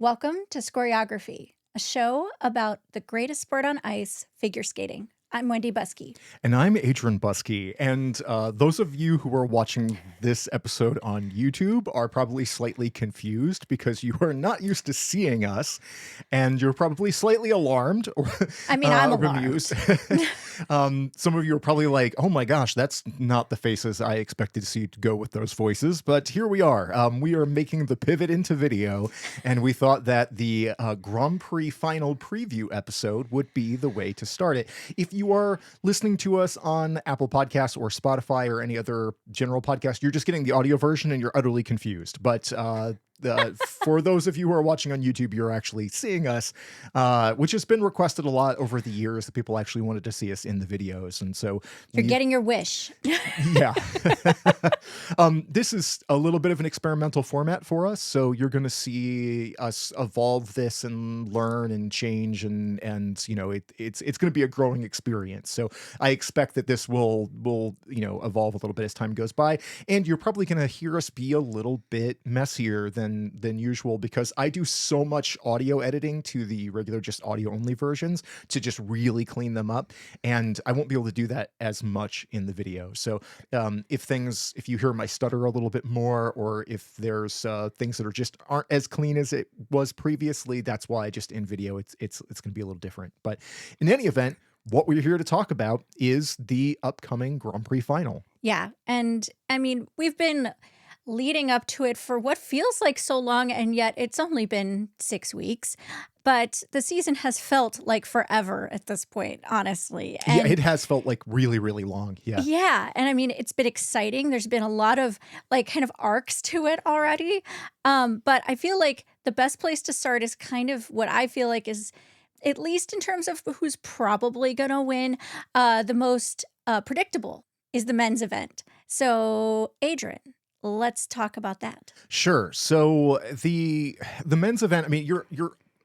Welcome to Choreography, a show about the greatest sport on ice, figure skating. I'm Wendy Buskey. And I'm Adrian Buskey. And those of you who are watching this episode on YouTube are probably slightly confused because you are not used to seeing us. And you're probably slightly alarmed or I'm amused. Some of you are probably like, oh my gosh, that's not the faces I expected to see to go with those voices. But here we are. We are making the pivot into video. And we thought that the Grand Prix Final preview episode would be the way to start it. If you are listening to us on Apple Podcasts or Spotify or any other general podcast, you're just getting the audio version and you're utterly confused. But for those of you who are watching on YouTube, you're actually seeing us, which has been requested a lot over the years that people actually wanted to see us in the videos. And so you're getting your wish. Yeah. This is a little bit of an experimental format for us. So you're going to see us evolve this and learn and change. And you know, it's going to be a growing experience. So I expect that this will evolve a little bit as time goes by. And you're probably going to hear us be a little bit messier than usual because I do so much audio editing to the regular just audio only versions to just really clean them up, and I won't be able to do that as much in the video. So if you hear my stutter a little bit more, or if there's things that aren't as clean as it was previously, that's why just in video it's going to be a little different. But in any event, what we're here to talk about is the upcoming Grand Prix Final. Yeah, and I mean, we've been leading up to it for what feels like so long, and yet it's only been 6 weeks. But the season has felt like forever at this point, honestly. And yeah, it has felt like really, really long. Yeah. Yeah. And I mean, it's been exciting. There's been a lot of like kind of arcs to it already. But I feel like the best place to start is kind of what I feel like is, at least in terms of who's probably going to win, the most predictable is the men's event. So, Adrian, let's talk about that. Sure. So the men's event, I mean, your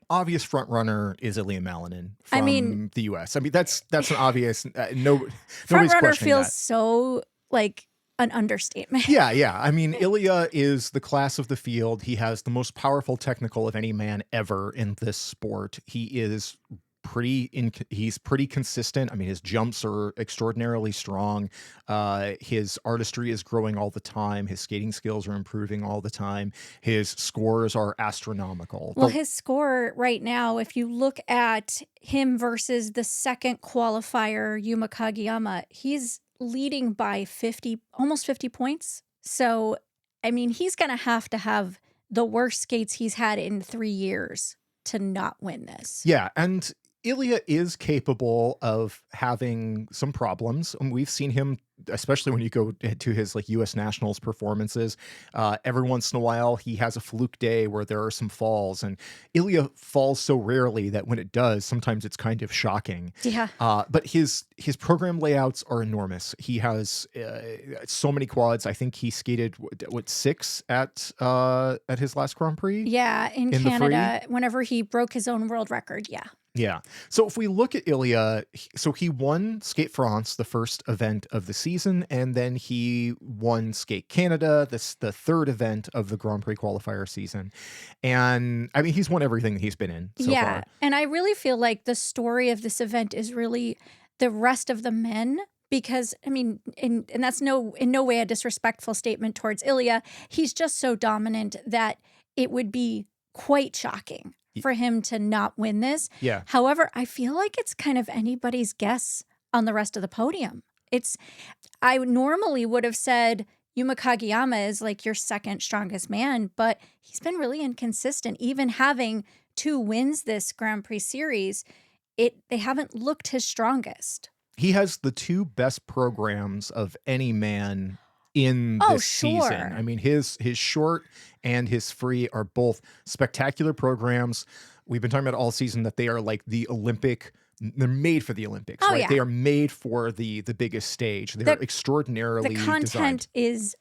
obvious front runner is Ilya Malinin from the US. I mean, that's an obvious nobody's front runner questioning feels that. So like an understatement. Yeah. I mean, Ilya is the class of the field. He has the most powerful technical of any man ever in this sport. He's pretty consistent. I mean, his jumps are extraordinarily strong. His artistry is growing all the time. His skating skills are improving all the time. His scores are astronomical. Well, his score right now, if you look at him versus the second qualifier, Yuma Kagiyama, he's leading by almost 50 points. So, I mean, he's going to have the worst skates he's had in 3 years to not win this. Yeah, and Ilya is capable of having some problems. And we've seen him, especially when you go to his like U.S. Nationals performances. Every once in a while, he has a fluke day where there are some falls, and Ilya falls so rarely that when it does, sometimes it's kind of shocking. Yeah. But his program layouts are enormous. He has so many quads. I think he skated 6 at his last Grand Prix. Yeah, in Canada, whenever he broke his own world record. Yeah. Yeah. So if we look at Ilya, so he won Skate France, the first event of the season, and then he won Skate Canada, the third event of the Grand Prix qualifier season. And I mean, he's won everything he's been in so far. And I really feel like the story of this event is really the rest of the men. Because, I mean, and that's in no way a disrespectful statement towards Ilya. He's just so dominant that it would be quite shocking for him to not win this. Yeah. However, I feel like it's kind of anybody's guess on the rest of the podium. I normally would have said Yuma Kagiyama is like your second strongest man, but he's been really inconsistent. Even having 2 wins this Grand Prix series, they haven't looked his strongest. He has the 2 best programs of any man in this season. I mean, his short and his free are both spectacular programs. We've been talking about all season that they are like the Olympic. They're made for the Olympics, right? Yeah. They are made for the biggest stage. They're extraordinarily The content designed. is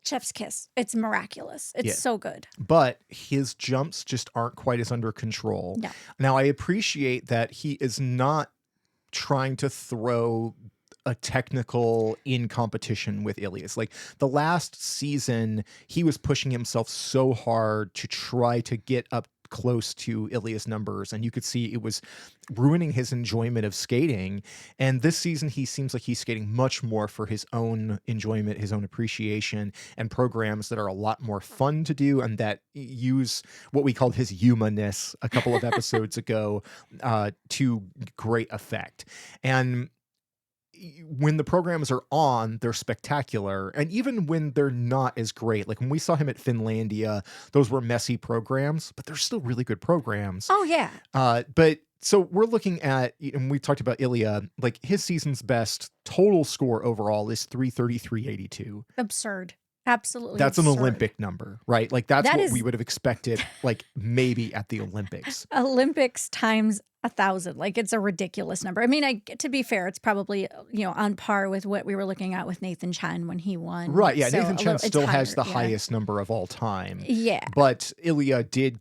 chef's kiss. It's miraculous. It's so good. But his jumps just aren't quite as under control. No. Now, I appreciate that he is not trying to throw a technical in competition with Ilias. Like the last season, he was pushing himself so hard to try to get up close to Ilya's numbers, and you could see it was ruining his enjoyment of skating. And this season, he seems like he's skating much more for his own enjoyment, his own appreciation, and programs that are a lot more fun to do and that use what we called his humaness a couple of episodes ago to great effect. And when the programs are on, they're spectacular. And even when they're not as great, like when we saw him at Finlandia, those were messy programs, but they're still really good programs. Oh, yeah. But so we're looking at, and we talked about Ilya, like his season's best total score overall is 333.82. Absurd. Absolutely That's absurd. an Olympic number, right? Like that's That what is we would have expected, like maybe at the Olympics. Olympics times 1,000. Like, it's a ridiculous number. I mean, to be fair, it's probably, on par with what we were looking at with Nathan Chen when he won. Right, yeah, So Nathan Chen it's still has higher, the yeah. highest number of all time. Yeah. But Ilya did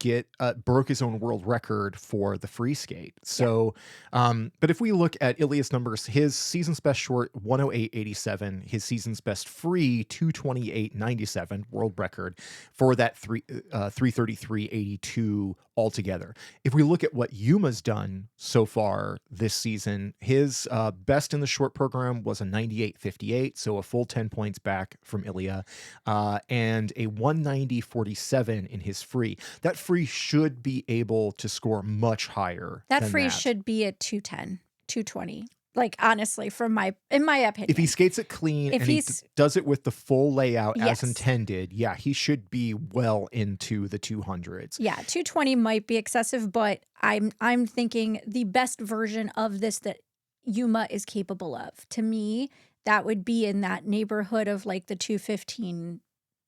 broke his own world record for the free skate. So, but if we look at Ilya's numbers, his season's best short, 108.87, his season's best free, 228.97, world record for that 333.82 altogether. If we look at what Yuma's done so far this season, his best in the short program was a 98.58, so a full 10 points back from Ilya, and a 190.47 in his free. That free should be able to score much higher. That than free that. should be at 210, 220. Like, honestly, in my opinion. If he skates it clean If and he he's- does it with the full layout Yes. as intended, yeah, he should be well into the 200s. Yeah, 220 might be excessive, but I'm thinking the best version of this that Yuma is capable of. To me, that would be in that neighborhood of like the 215,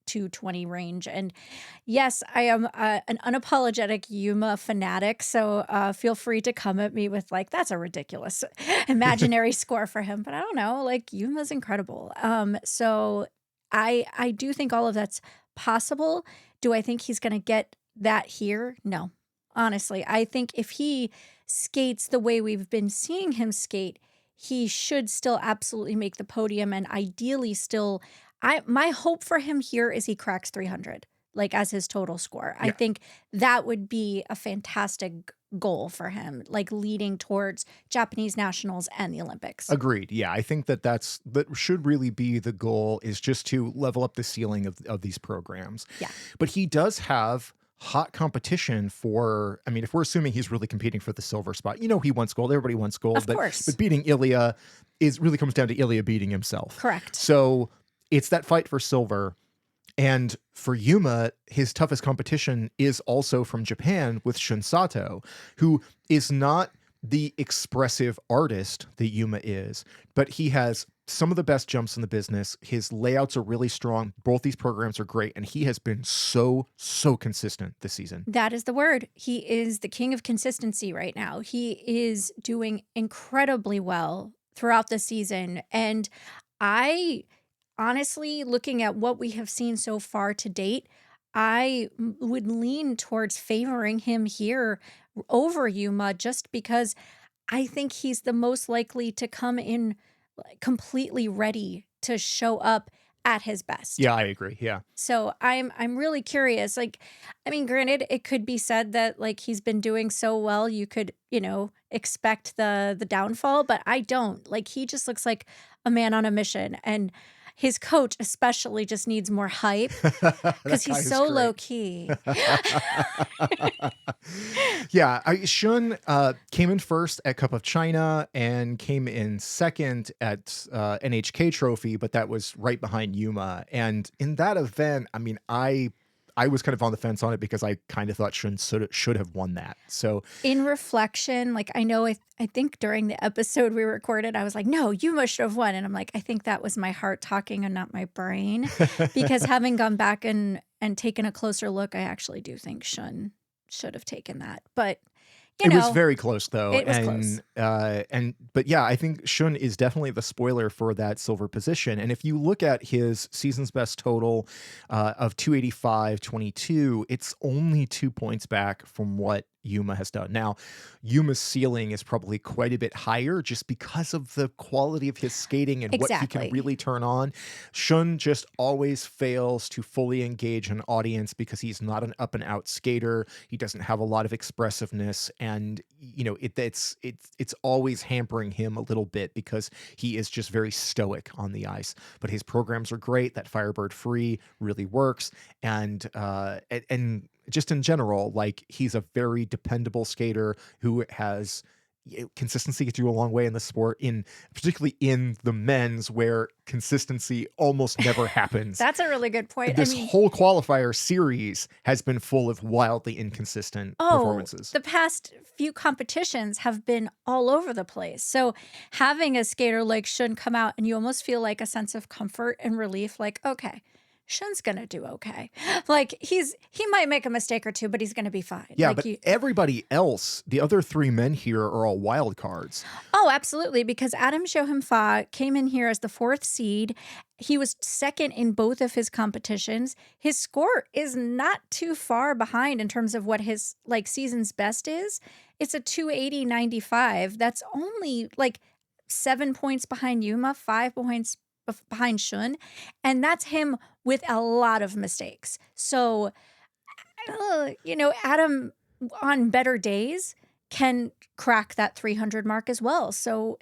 220 range. And yes, I am an unapologetic Yuma fanatic, so feel free to come at me with like, that's a ridiculous imaginary score for him. But I don't know, like Yuma's incredible. So I do think all of that's possible. Do I think he's going to get that here? No. Honestly, I think if he skates the way we've been seeing him skate, he should still absolutely make the podium, and ideally still my hope for him here is he cracks 300 like as his total score. I think that would be a fantastic goal for him, like leading towards Japanese nationals and the Olympics. Agreed. Yeah, I think that should really be the goal, is just to level up the ceiling of these programs. Yeah. But he does have hot competition for, I mean, if we're assuming he's really competing for the silver spot, he wants gold. Everybody wants gold. Of course. But beating Ilya really comes down to Ilya beating himself. Correct. So it's that fight for silver. And for Yuma, his toughest competition is also from Japan with Shun Sato, who is not the expressive artist that Yuma is, but he has some of the best jumps in the business. His layouts are really strong. Both these programs are great, and he has been so consistent this season. That is the word. He is the king of consistency right now. He is doing incredibly well throughout the season. And I honestly, looking at what we have seen so far to date, I would lean towards favoring him here over Yuma, just because I think he's the most likely to come in completely ready to show up at his best. Yeah, I agree. Yeah. So I'm really curious. Like, I mean, granted, it could be said that like he's been doing so well, you could, expect the downfall, but I don't. Like, he just looks like a man on a mission, and his coach especially just needs more hype because he's so low key. Yeah, Shun came in first at Cup of China and came in second at NHK Trophy, but that was right behind Yuma. And in that event, I mean, I was kind of on the fence on it because I kind of thought Shun should have won that. So in reflection, like I know, I think during the episode we recorded, I was like, no, Yuma should have won. And I'm like, I think that was my heart talking and not my brain, because having gone back and taken a closer look, I actually do think Shun should have taken that. But it was very close, though. It was close. But yeah, I think Shun is definitely the spoiler for that silver position. And if you look at his season's best total of 285.22, it's only 2 points back from what Yuma has done. Now, Yuma's ceiling is probably quite a bit higher just because of the quality of his skating and what he can Exactly. really turn on. Shun just always fails to fully engage an audience because he's not an up and out skater. He doesn't have a lot of expressiveness, and it's always hampering him a little bit because he is just very stoic on the ice. But his programs are great. That Firebird Free really works, and just in general, like, he's a very dependable skater who has consistency gets you a long way in the sport, in particularly in the men's where consistency almost never happens. That's a really good point. I This mean, whole qualifier series has been full of wildly inconsistent oh, performances. the past few competitions have been all over the place. So having a skater like Shun come out and you almost feel like a sense of comfort and relief, like, okay, Shun's gonna do okay. Like he might make a mistake or two, but he's gonna be fine. Yeah, Like but you everybody else, the other 3 men here are all wild cards. Oh, absolutely, because Adam Shoham-Fa came in here as the 4th seed. He was 2nd in both of his competitions. His score is not too far behind in terms of what his, like, season's best is. It's a 280.95. That's only, like, 7 points behind Yuma, 5 points behind Shun, and that's him with a lot of mistakes. So, Adam on better days can crack that 300 mark as well. So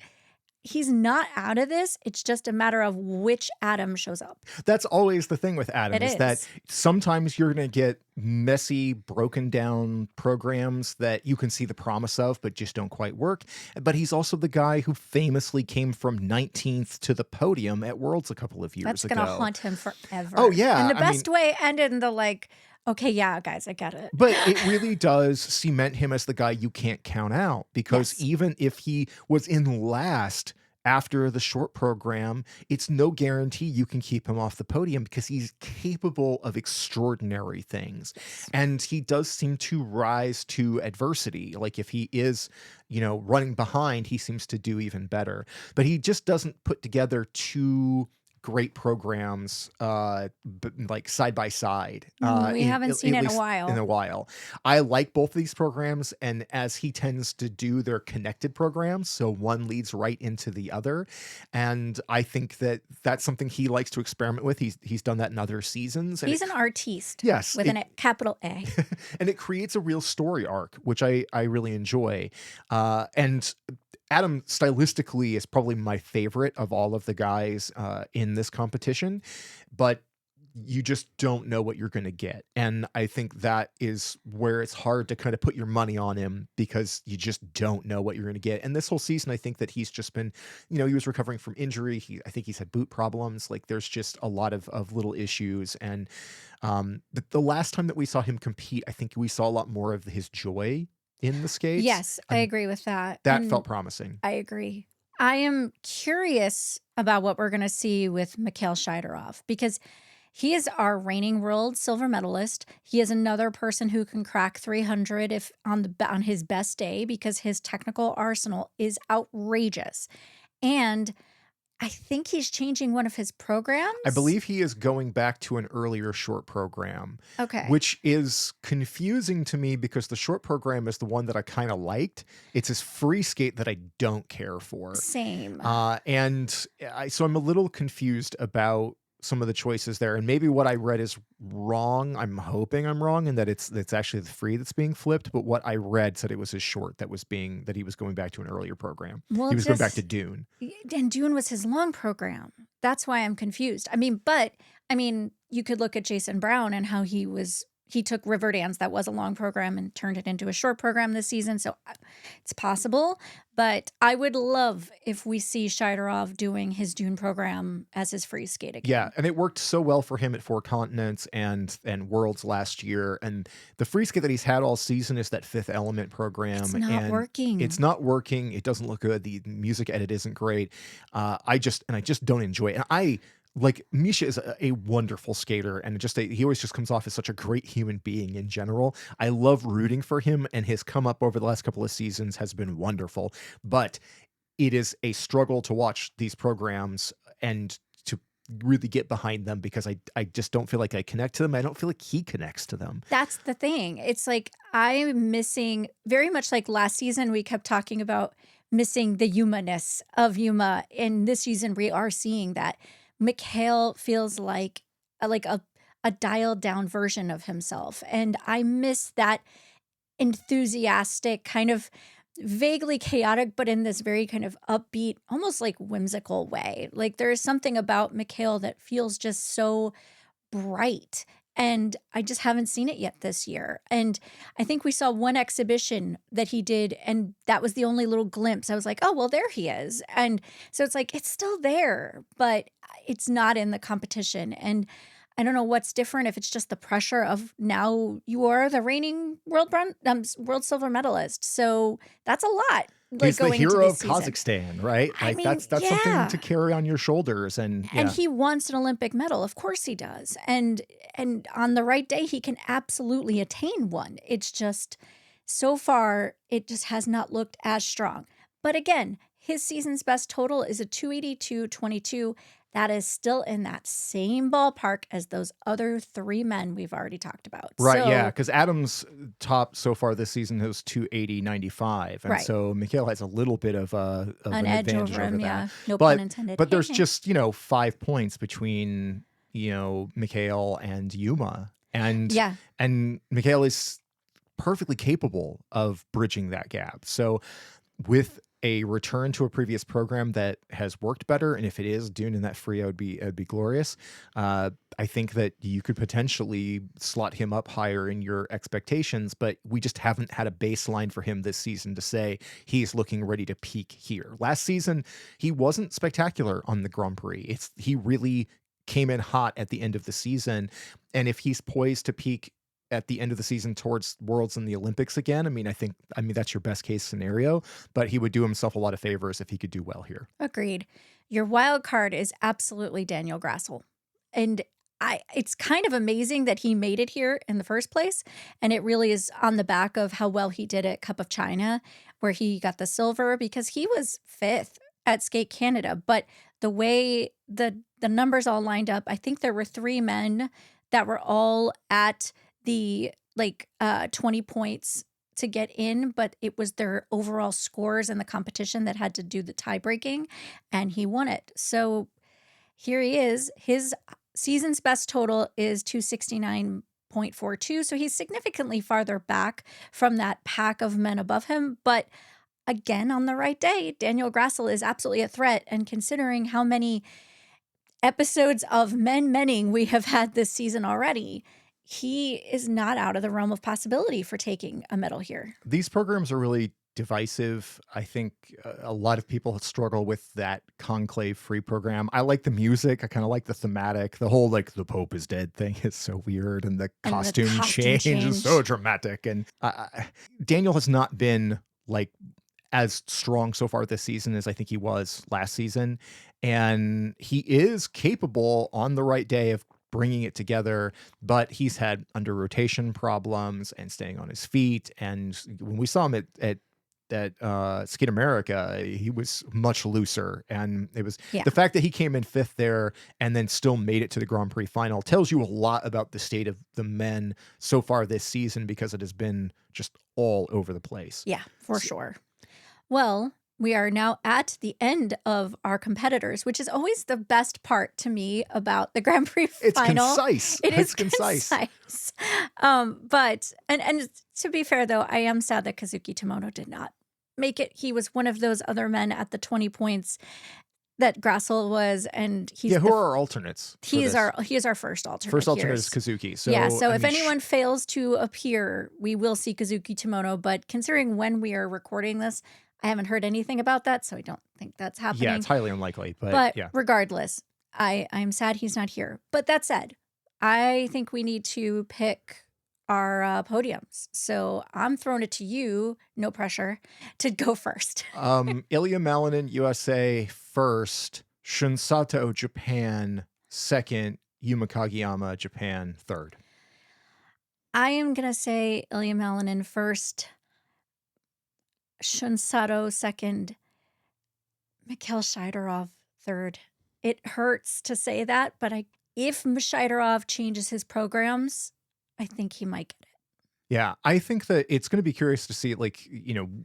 he's not out of this. It's just a matter of which Adam shows up. That's always the thing with Adam, It is that is. sometimes you're gonna get messy, broken down programs that you can see the promise of, but just don't quite work. But he's also the guy who famously came from 19th to the podium at Worlds a couple of years That's ago. gonna haunt him forever. Oh, yeah, In the I mean, best way and in the like, okay, yeah, guys, I get it. but it really does cement him as the guy you can't count out, because Yes. even if he was in last after the short program, it's no guarantee you can keep him off the podium because he's capable of extraordinary things. Yes. And he does seem to rise to adversity. Like, if he is, running behind, he seems to do even better. But he just doesn't put together two great programs like side by side We haven't seen at it in a least in while. a while. I like both of these programs, and as he tends to do, they're connected programs, so one leads right into the other, and I think that that's something he likes to experiment with. He's done that in other seasons, and He's an artiste yes, with an capital A. and it creates a real story arc, which I really enjoy. And Adam stylistically is probably my favorite of all of the guys in this competition, but you just don't know what you're going to get. And I think that is where it's hard to kind of put your money on him, because you just don't know what you're going to get. And this whole season, I think that he's just been, he was recovering from injury. I think he's had boot problems. Like, there's just a lot of little issues. And the last time that we saw him compete, I think we saw a lot more of his joy in the skates, Yes, I and agree with that. that And felt promising. I agree. I am curious about what we're going to see with Mikhail Shidorov, because he is our reigning world silver medalist. He is another person who can crack 300 if on his best day, because his technical arsenal is outrageous. And I think he's changing one of his programs. I believe he is going back to an earlier short program, Okay. which is confusing to me because the short program is the one that I kind of liked. It's his free skate that I don't care for. Same. So I'm a little confused about some of the choices there, and maybe what I read is wrong. I'm hoping I'm wrong, and that it's actually the free that's being flipped. But what I read said it was his short that he was going back to an earlier program. Well, He was going back to Dune. And Dune was his long program. That's why I'm confused. You could look at Jason Brown and how he took Riverdance, that was a long program, and turned it into a short program this season. So it's possible, but I would love if we see Shidorov doing his Dune program as his free skate again. Yeah, and it worked so well for him at Four Continents and Worlds last year. And the free skate that he's had all season is that Fifth Element program. It's not working. It's not working. It doesn't look good. The music edit isn't great. I just don't enjoy it. And like, Misha is a wonderful skater, and he always just comes off as such a great human being in general. I love rooting for him, and his come up over the last couple of seasons has been wonderful. But it is a struggle to watch these programs and to really get behind them because I just don't feel like I connect to them. I don't feel like he connects to them. That's the thing. It's like I'm missing very much like last season, we kept talking about missing the Yuma-ness of Yuma. In this season, we are seeing that. Mikhail feels like a dialed down version of himself. And I miss that enthusiastic, kind of vaguely chaotic, but in this very kind of upbeat, almost like whimsical way. Like there is something about Mikhail that feels just so bright. And I just haven't seen it yet this year. And I think we saw one exhibition that he did, and that was the only little glimpse. I was like, oh, well, there he is. And so it's like, it's still there, but it's not in the competition. And I don't know what's different, if it's just the pressure of now you are the reigning world silver medalist. So that's a lot, like He's the going into hero this of season. Kazakhstan, right? I Like mean, that's something yeah. to carry on your shoulders, and And yeah. he wants an Olympic medal. Of course he does. And on the right day, he can absolutely attain one. It's just so far, it just has not looked as strong. But again, his season's best total is a 282.22. That is still in that same ballpark as those other three men we've already talked about. Right, yeah, So, because Adams' top so far this season is 280.95, and right. so Mikhail has a little bit of An an edge advantage over over him. that. Yeah. No pun But intended. but there's just, 5 points between, Mikhail and Yuma. And Yeah. and Mikhail is perfectly capable of bridging that gap. So with a return to a previous program that has worked better, and if it is Dune and that Frio would be glorious. I think that you could potentially slot him up higher in your expectations, but we just haven't had a baseline for him this season to say he's looking ready to peak here. Last season, he wasn't spectacular on the Grand Prix. He really came in hot at the end of the season, and if he's poised to peak at the end of the season towards Worlds and the Olympics again, I mean that's your best case scenario, but he would do himself a lot of favors if he could do well here. Agreed. Your wild card is absolutely Daniel Grassel. And it's kind of amazing that he made it here in the first place. And it really is on the back of how well he did at Cup of China, where he got the silver because he was fifth at Skate Canada. But the way the numbers all lined up, I think there were three men that were all at the 20 points to get in, but it was their overall scores in the competition that had to do the tie breaking, and he won it. So here he is. His season's best total is 269.42. So he's significantly farther back from that pack of men above him. But again, on the right day, Daniel Grassel is absolutely a threat. And considering how many episodes of men-menning we have had this season already, he is not out of the realm of possibility for taking a medal here. These programs are really divisive. I think a lot of people struggle with that conclave free program. I like the music. I kind of like the thematic. The whole like the Pope is dead thing is so weird, and the And the costume costume change is so change. dramatic. And Daniel has not been like as strong so far this season as I think he was last season, and he is capable on the right day of bringing it together, but he's had under rotation problems and staying on his feet. And when we saw him at Skate America, he was much looser. And it was Yeah. the fact that he came in fifth there and then still made it to the Grand Prix final tells you a lot about the state of the men so far this season, because it has been just all over the place. Yeah, for So, sure. Well, we are now at the end of our competitors, which is always the best part to me about the Grand Prix it's final. concise. It is It's concise. concise. But to be fair though, I am sad that Kazuki Tomono did not make it. He was one of those other men at the 20 points that Grassel was, and Yeah, who are our alternates for this? he is our first alternate First here. alternate is Kazuki. Yeah, So, so I if mean, anyone fails to appear, we will see Kazuki Tomono, but considering when we are recording this, I haven't heard anything about that, so I don't think that's yeah, happening. it's highly unlikely, but But yeah. regardless, I'm sad he's not here. But that said, I think we need to pick our podiums. So I'm throwing it to you, no pressure, to go first. Ilya Malinin, USA first, Shunsato, Japan second, Yuma Kageyama, Japan third. I am going to say Ilya Malinin first, Shunsato second, Mikhail Shidorov third. it hurts to say that, but if Shidorov changes his programs, I think he might get it. Yeah, I think that it's gonna be curious to see, like,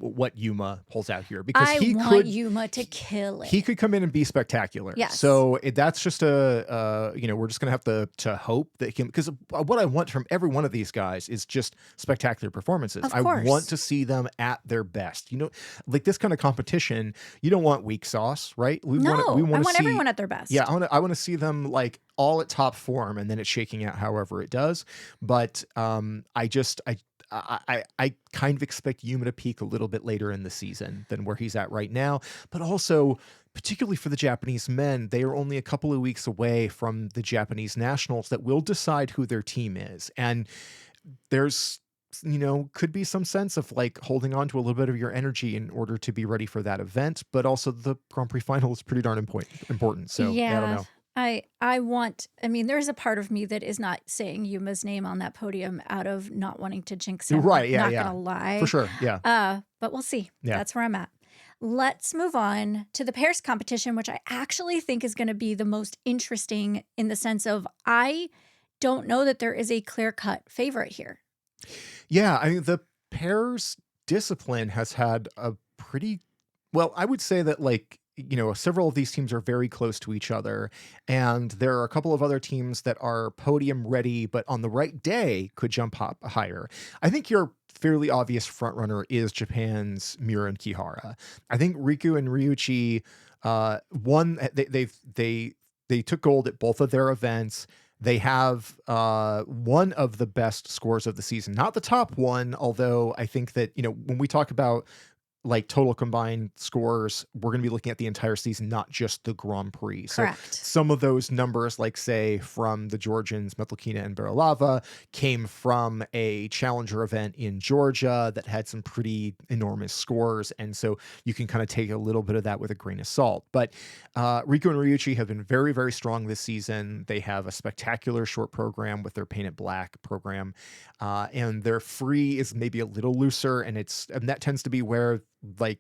what Yuma pulls out here because I want Yuma to kill he it. could come in and be spectacular. Yes. So that's just we're just gonna have to hope that he can, because what I want from every one of these guys is just spectacular performances. Of I want course. to see them at their best. Like this kind of competition, you don't want weak sauce, right? We No, I want to want see, everyone at their yeah, best. I want to see them like all at top form, and then it's shaking out however it does. But I kind of expect Yuma to peak a little bit later in the season than where he's at right now. But also, particularly for the Japanese men, they are only a couple of weeks away from the Japanese nationals that will decide who their team is. And there's, could be some sense of like holding on to a little bit of your energy in order to be ready for that event. But also, the Grand Prix final is pretty darn important. So, yeah, I don't Yeah. know. I mean, there's a part of me that is not saying Yuma's name on that podium out of not wanting to jinx him, Right. Yeah. not Yeah. gonna For lie. sure. Yeah. But we'll see. Yeah. That's where I'm at. Let's move on to the pairs competition, which I actually think is going to be the most interesting in the sense of I don't know that there is a clear-cut favorite here. Yeah, I mean, the pairs discipline has had a pretty well, I would say that like, several of these teams are very close to each other, and there are a couple of other teams that are podium ready, but on the right day could jump up higher. I think your fairly obvious front runner is Japan's Miura and Kihara. I think Riku and Ryuichi won. They took gold at both of their events. They have one of the best scores of the season, not the top one, although I think that, when we talk about like total combined scores, we're going to be looking at the entire season, not just the Grand Prix. So Correct. some of those numbers, like say from the Georgians, Metlakina and Berilava, came from a challenger event in Georgia that had some pretty enormous scores. And so you can kind of take a little bit of that with a grain of salt. But Riku and Ryuichi have been very, very strong this season. They have a spectacular short program with their Painted Black program. And their free is maybe a little looser, and that tends to be where like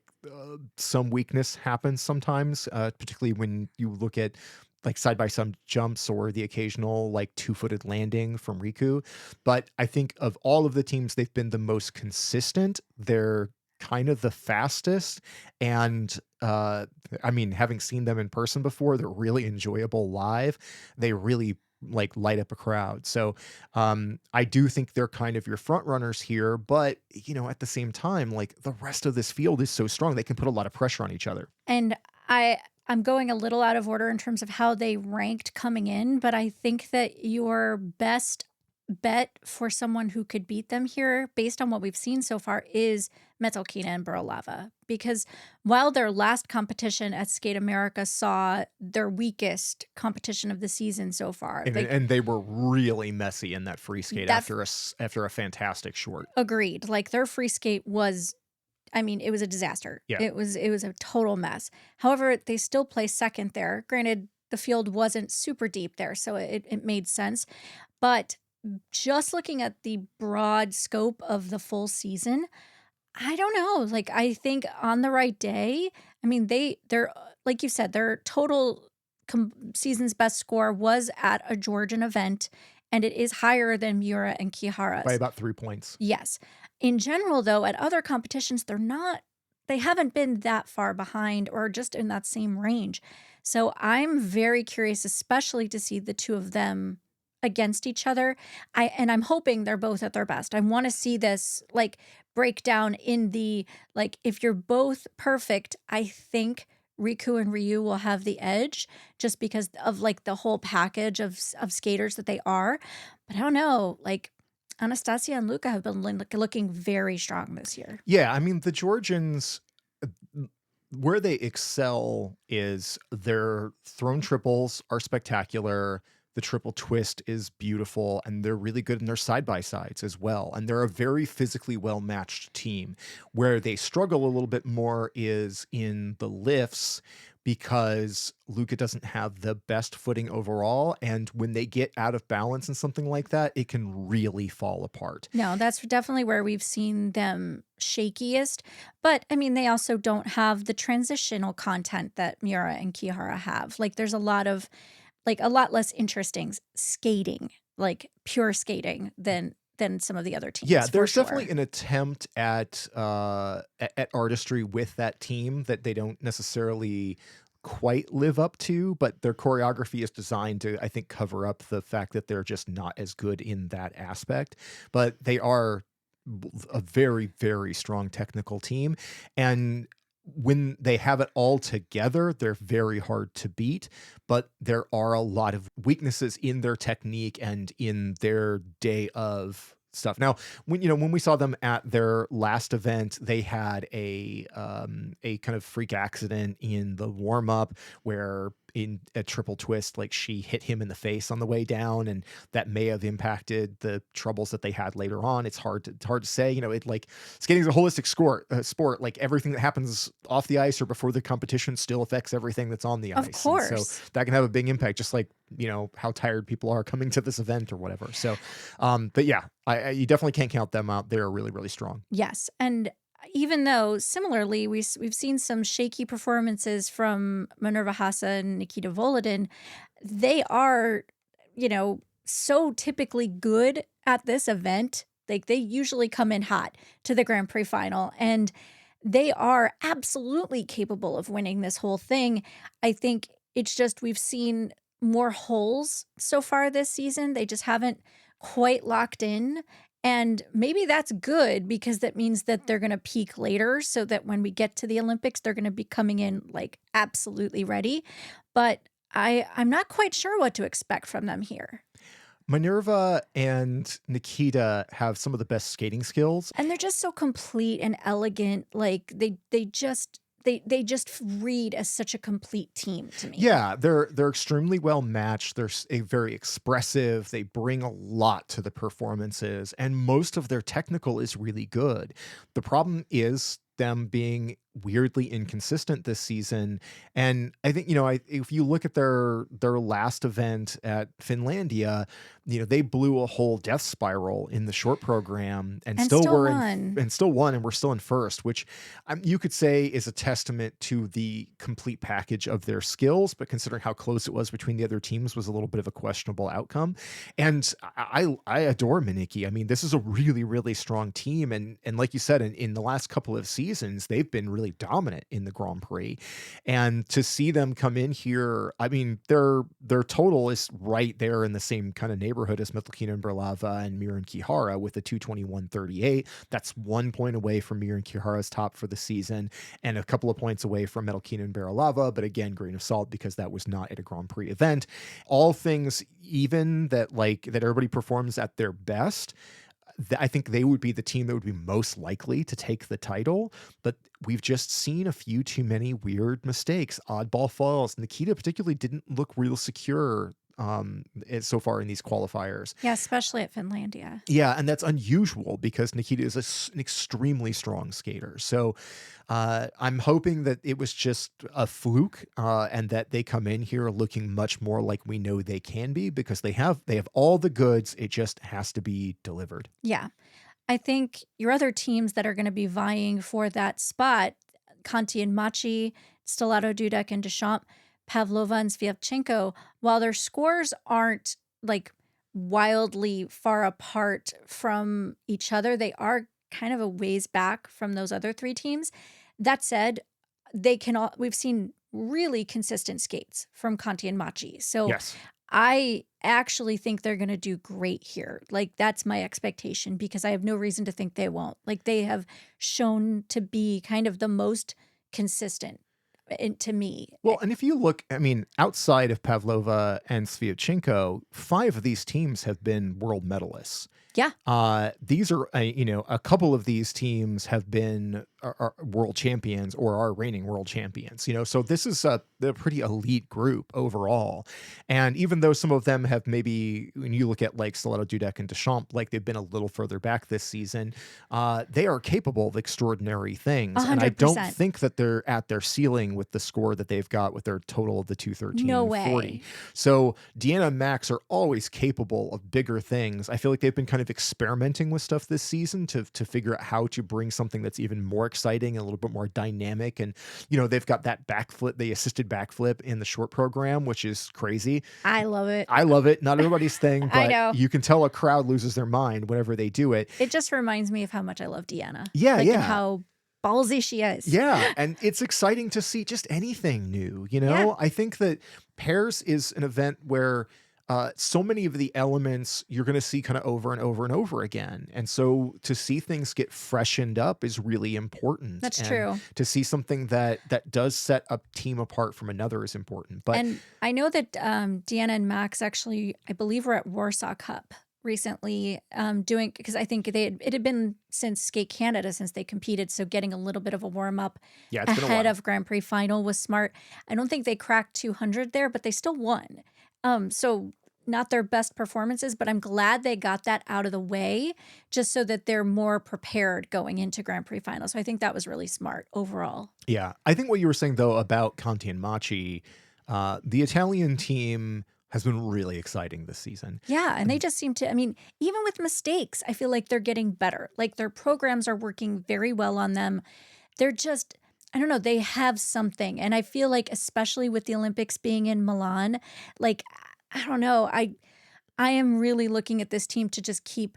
some weakness happens sometimes, particularly when you look at like side by side jumps or the occasional like two-footed landing from Riku. But I think of all of the teams, they've been the most consistent. They're kind of the fastest, and I mean, having seen them in person before, they're really enjoyable live. They really like light up a crowd. So I do think they're kind of your front runners here, but at the same time, like the rest of this field is so strong, they can put a lot of pressure on each other. And I'm going a little out of order in terms of how they ranked coming in, but I think that your best bet for someone who could beat them here, based on what we've seen so far, is Metalkina and Burlava. Because while their last competition at Skate America saw their weakest competition of the season so far, And they were really messy in that free skate that after a fantastic short. agreed. Like their free skate was, I mean, it was a disaster. Yeah. It was a total mess. However, they still placed second there. Granted, the field wasn't super deep there, so it made sense. But just looking at the broad scope of the full season, I don't know. Like I think on the right day, I mean they're like you said, their total season's best score was at a Georgian event, and it is higher than Miura and By Kihara's. about 3 points. Yes. In general, though, at other competitions, they haven't been that far behind or just in that same range. So I'm very curious, especially to see the two of them against each other. I'm hoping they're both at their best. I want to see this like break down in the like if you're both perfect, I think Riku and Ryu will have the edge just because of like the whole package of skaters that they are. But I don't know, like Anastasia and Luca have been looking very strong this year. Yeah, I mean, the Georgians, uh, where they excel is their thrown triples are spectacular. The triple twist is beautiful, and they're really good in their side by sides as well. And they're a very physically well matched team. Where they struggle a little bit more is in the lifts, because Luca doesn't have the best footing overall, and when they get out of balance in something like that, it can really fall apart. No, that's definitely where we've seen them shakiest. But I mean, they also don't have the transitional content that Miura and Kihara have. Like, there's a lot of, like, a lot less interesting skating, like pure skating than some of the other Yeah, teams for there's definitely sure. an attempt at artistry with that team that they don't necessarily quite live up to, but their choreography is designed to, I think, cover up the fact that they're just not as good in that aspect. But they are a very, very strong technical team. And when they have it all together, they're very hard to beat. But there are a lot of weaknesses in their technique and in their day of stuff. Now, when we saw them at their last event, they had a kind of freak accident in the warm up where in a triple twist, like she hit him in the face on the way down, and that may have impacted the troubles that they had later on. It's hard to say. It like skating is a holistic sport. Like everything that happens off the ice or before the competition still affects everything that's on the Of ice, and so course. that can have a big impact. Just like how tired people are coming to this event or whatever. So, but yeah, you definitely can't count them out. They're really, really strong. Yes, and even though similarly we've seen some shaky performances from Minerva Hasa and Nikita Volodin, they are, so typically good at this event. Like, they usually come in hot to the Grand Prix final, and they are absolutely capable of winning this whole thing. I think it's just we've seen more holes so far this season. They just haven't quite locked in. And maybe that's good because that means that they're going to peak later so that when we get to the Olympics, they're going to be coming in like absolutely ready. But I'm not quite sure what to expect from them here. Minerva and Nikita have some of the best skating skills. And they're just so complete and elegant. Like, they just read as such a complete team to me. Yeah, they're extremely well matched. Very expressive. They bring a lot to the performances, and most of their technical is really good. The problem is them being weirdly inconsistent this season. And I think, if you look at their last event at Finlandia, they blew a whole death spiral in the short program and And still still were in won. and still won and we're still in first, which you could say is a testament to the complete package of their skills, but considering how close it was between the other teams was a little bit of a questionable outcome. And I adore Miniki. I mean, this is a really, really strong team. And like you said, in the last couple of seasons, they've been really dominant in the Grand Prix. And to see them come in here, I mean, their total is right there in the same kind of neighborhood as Metlakina and Berlava and Mir and Kihara with a 221.38. That's 1 point away from Mir and Kihara's top for the season and a couple of points away from Metlakina and Berlava. But again, grain of salt because that was not at a Grand Prix event. All things even that everybody performs at their best. I think they would be the team that would be most likely to take the title, but we've just seen a few too many weird mistakes, oddball falls. Nikita particularly didn't look real secure so far in these qualifiers. Yeah, especially at Finlandia. Yeah, and that's unusual because Nikita is an extremely strong skater. So I'm hoping that it was just a fluke and that they come in here looking much more like we know they can be because they have all the goods. It just has to be delivered. Yeah. I think your other teams that are going to be vying for that spot, Conti and Machi, Stellato, Dudek, and Deschamps, Pavlova and Sviatchenko, while their scores aren't like wildly far apart from each other, they are kind of a ways back from those other three teams. That said, we've seen really consistent skates from Conti and Machi. So Yes. I actually think they're going to do great here. Like, that's my expectation because I have no reason to think they won't. Like, they have shown to be kind of the most consistent to me. Well, and if you look, I mean, outside of Pavlova and Sviatchenko, 5 of these teams have been world medalists. Yeah. These are, a couple of these teams have been are world champions or are reigning world champions, so this is a pretty elite group overall. And even though some of them have maybe, when you look at like Stiletto Dudek and Deschamps, like they've been a little further back this season, they are capable of extraordinary things. And I don't 100%. think that they're at their ceiling with the score that they've got with their total of the No 213.40. way. So Deanna and Max are always capable of bigger things. I feel like they've been kind of experimenting with stuff this season to figure out how to bring something that's even more exciting and a little bit more dynamic. And they've got that backflip, the assisted backflip in the short program, which is crazy. I love it. I love it. Not everybody's thing, I but know. you can tell a crowd loses their mind whenever they do it. It just reminds me of how much I love Deanna. Yeah, Like, and yeah. how ballsy she is. Yeah, and it's exciting to see just anything new, Yeah. I think that pairs is an event where so many of the elements you're going to see kind of over and over and over again. And so to see things get freshened up is really important. That's And true. to see something that does set a team apart from another is important. But And I know that Deanna and Max actually, I believe, were at Warsaw Cup recently doing, because I think it had been since Skate Canada since they competed, so getting a little bit of a warm up yeah, it's been a ahead while. of Grand Prix Final was smart. I don't think they cracked 200 there, but they still won. So not their best performances, but I'm glad they got that out of the way just so that they're more prepared going into Grand Prix Final. So I think that was really smart overall. Yeah. I think what you were saying though about Conti and Machi, the Italian team has been really exciting this season. Yeah, and they just seem to, I mean, even with mistakes, I feel like they're getting better. Like their programs are working very well on them. They're just, I don't know, they have something. And I feel like especially with the Olympics being in Milan, like I don't know, I am really looking at this team to just keep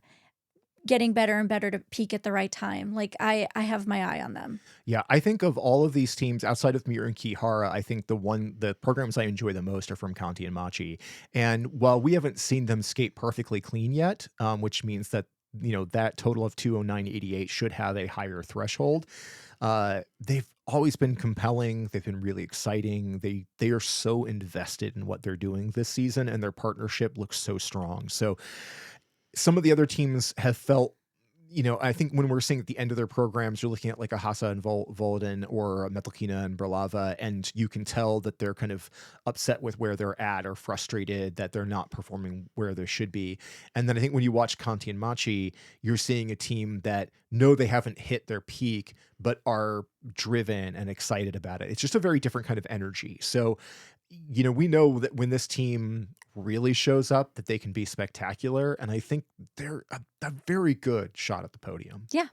getting better and better to peak at the right time. Like I have my eye on them. Yeah, I think of all of these teams outside of Miura and Kihara, I think the programs I enjoy the most are from Conti and Machi. And while we haven't seen them skate perfectly clean yet, which means that that total of 209.88 should have a higher threshold. They've always been compelling. They've been really exciting. They are so invested in what they're doing this season, and their partnership looks so strong. So some of the other teams have felt, I think when we're seeing at the end of their programs, you're looking at like a Hasa and Volden or a Metalkina and Berlava, and you can tell that they're kind of upset with where they're at or frustrated that they're not performing where they should be. And then I think when you watch Conti and Machi, you're seeing a team that know they haven't hit their peak, but are driven and excited about it. It's just a very different kind of energy. So, we know that when this team really shows up, that they can be spectacular. And I think they're a very good shot at the podium. Yeah.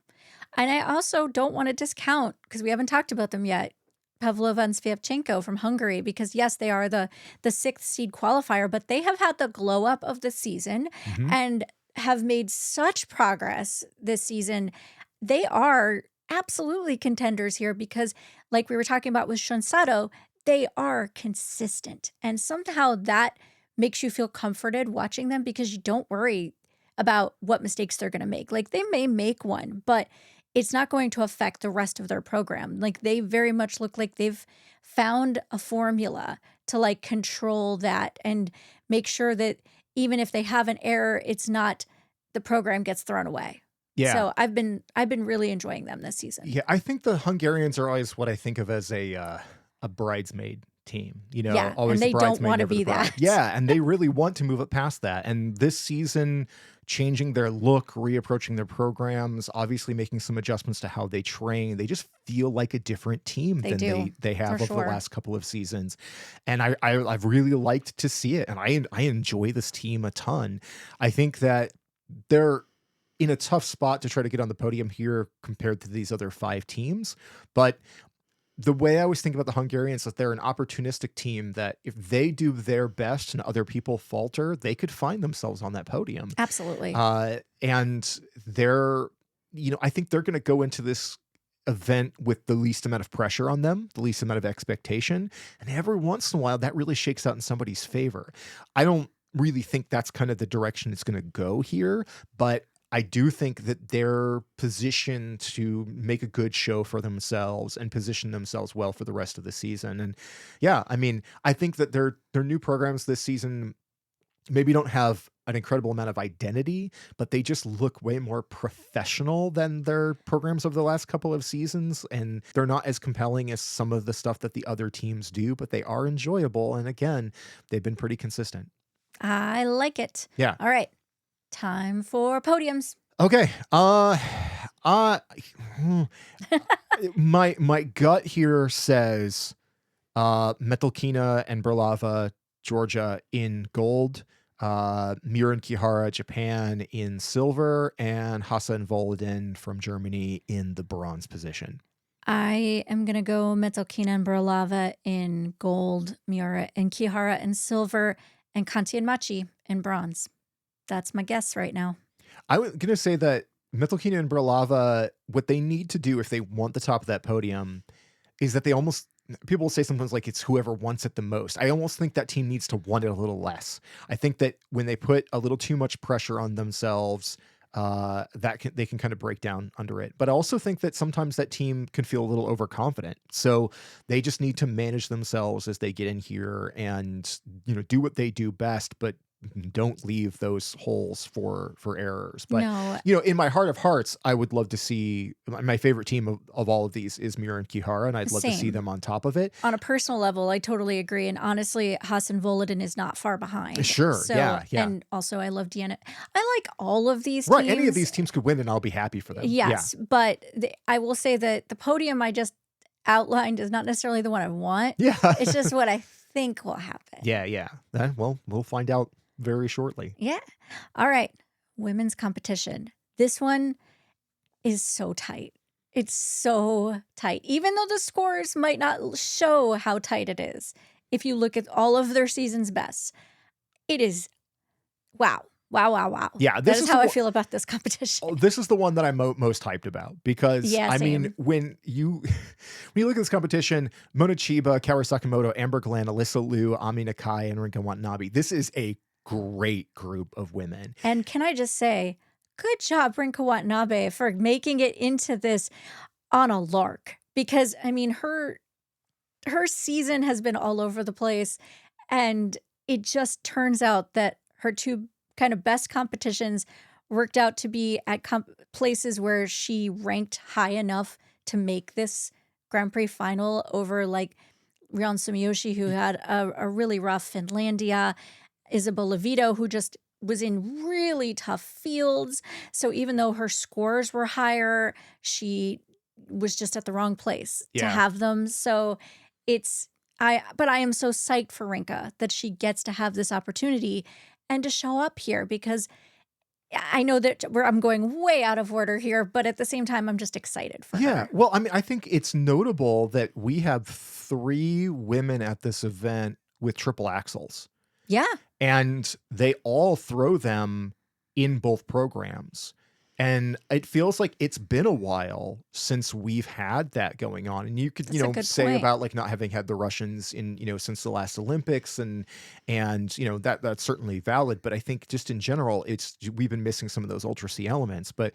And I also don't want to discount, because we haven't talked about them yet, Pavlova and Sviatchenko from Hungary, because yes, they are the sixth seed qualifier, but they have had the glow up of the season Mhm. and have made such progress this season. They are absolutely contenders here because, like we were talking about with Shunsato, they are consistent. And somehow that makes you feel comforted watching them because you don't worry about what mistakes they're going to make. Like they may make one, but it's not going to affect the rest of their program. Like they very much look like they've found a formula to like control that and make sure that even if they have an error, it's not the program gets thrown away. Yeah. So I've been really enjoying them this season. Yeah. I think the Hungarians are always what I think of as a bridesmaid team, Yeah, always and the they don't bridesmaid, wanna never the be bride. that. Yeah. And they really want to move it past that. And this season, changing their look, reapproaching their programs, obviously making some adjustments to how they train. They just feel like a different team They than do, they have for over sure. the last couple of seasons. And I've really liked to see it. And I enjoy this team a ton. I think that they're in a tough spot to try to get on the podium here compared to these other 5 teams. But the way I always think about the Hungarians is that they're an opportunistic team that if they do their best and other people falter, they could find themselves on that podium. Absolutely. And they're, I think they're going to go into this event with the least amount of pressure on them, the least amount of expectation. And every once in a while, that really shakes out in somebody's favor. I don't really think that's kind of the direction it's going to go here, but I do think that they're positioned to make a good show for themselves and position themselves well for the rest of the season. And yeah, I mean, I think that their new programs this season maybe don't have an incredible amount of identity, but they just look way more professional than their programs over the last couple of seasons. And they're not as compelling as some of the stuff that the other teams do, but they are enjoyable. And again, they've been pretty consistent. I like it. Yeah. All right. Time for podiums. Okay. Uh, hmm, my gut here says Metalkina and Berlava, Georgia in gold, Mira and Kihara, Japan in silver, and Hassa and Volodin from Germany in the bronze position. I am going to go Metalkina and Burlava in gold, Miura and Kihara in silver, and Kanti and Machi in bronze. That's my guess right now. I was going to say that Metalkina and Berlava, what they need to do if they want the top of that podium is that they almost, people will say sometimes like it's whoever wants it the most. I almost think that team needs to want it a little less. I think that when they put a little too much pressure on themselves, they can kind of break down under it. But I also think that sometimes that team can feel a little overconfident. So they just need to manage themselves as they get in here and, do what they do best, but don't leave those holes for errors. But No, in my heart of hearts, I would love to see my favorite team of all of these is Mira and Kihara, and I'd love to see same. them on top of it. On a personal level, I totally agree. And honestly, Hassan Volodin is not far behind. Sure. So, Yeah. and also I love Deanna. I like all of these Right. teams. Any of these teams could win and I'll be happy for them. Yes, but I will say that the podium I just outlined is not necessarily the one I want. Yeah. It's just what I think will happen. Yeah. Yeah. Well, we'll find out very shortly. Yeah. All right. Women's competition. This one is so tight. It's so tight. Even though the scores might not show how tight it is, if you look at all of their season's best, it is wow. Wow, wow, wow. Yeah, that is how I feel about this competition. This is the one that I'm most hyped about because Yeah, I mean, same. when you look at this competition, Mona Chiba, Kaoru Sakamoto, Amber Glenn, Alyssa Liu, Ami Nakai, and Rinka Watanabe. This is a great group of women. And can I just say, good job, Rinka Watanabe, for making it into this on a lark. Because I mean, her season has been all over the place, and it just turns out that her two kind of best competitions worked out to be at places where she ranked high enough to make this Grand Prix final over like Ryan Sumiyoshi, who had a really rough Finlandia, Isabel Levito, who just was in really tough fields. So even though her scores were higher, she was just at the wrong place to have them. So but I am so psyched for Rinka that she gets to have this opportunity and to show up here, because I know that I'm going way out of order here, but at the same time, I'm just excited for her. Well, I mean, I think it's notable that we have 3 women at this event with triple axles. Yeah. And they all throw them in both programs. And it feels like it's been a while since we've had that going on. And you could, say point. about like not having had the Russians in, since the last Olympics and that's certainly valid. But I think just in general, we've been missing some of those Ultra C elements. But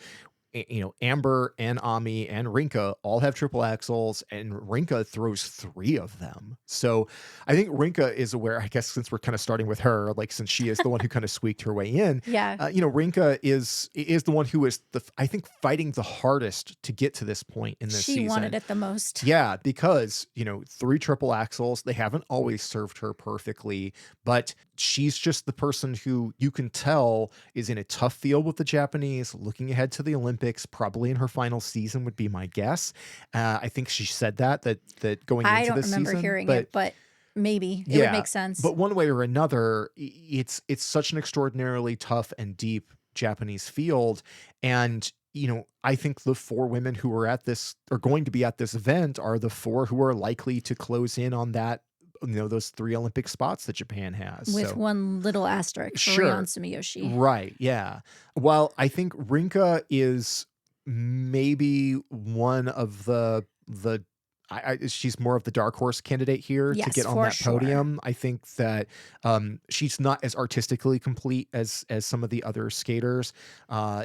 Amber and Ami and Rinka all have triple axles, and Rinka throws 3 of them. So I think Rinka is aware, I guess, since we're kind of starting with her, like since she is the one who kind of squeaked her way in. Yeah. Rinka is the one who is I think fighting the hardest to get to this point in this season. She wanted it the most. Yeah, because 3 triple axles, they haven't always served her perfectly, but she's just the person who you can tell is in a tough field with the Japanese, looking ahead to the Olympics, probably in her final season would be my guess. I think she said that going into this season. I don't remember hearing it, but maybe it would make sense. But one way or another, it's such an extraordinarily tough and deep Japanese field. And I think the 4 women who are going to be at this event are the 4 who are likely to close in on that, those 3 Olympic spots that Japan has. With one little asterisk for Ryan Sumiyoshi. Right. Yeah. Well, I think Rinka is maybe one of the she's more of the dark horse candidate here to Yes, get on for that sure. podium. I think that she's not as artistically complete as some of the other skaters,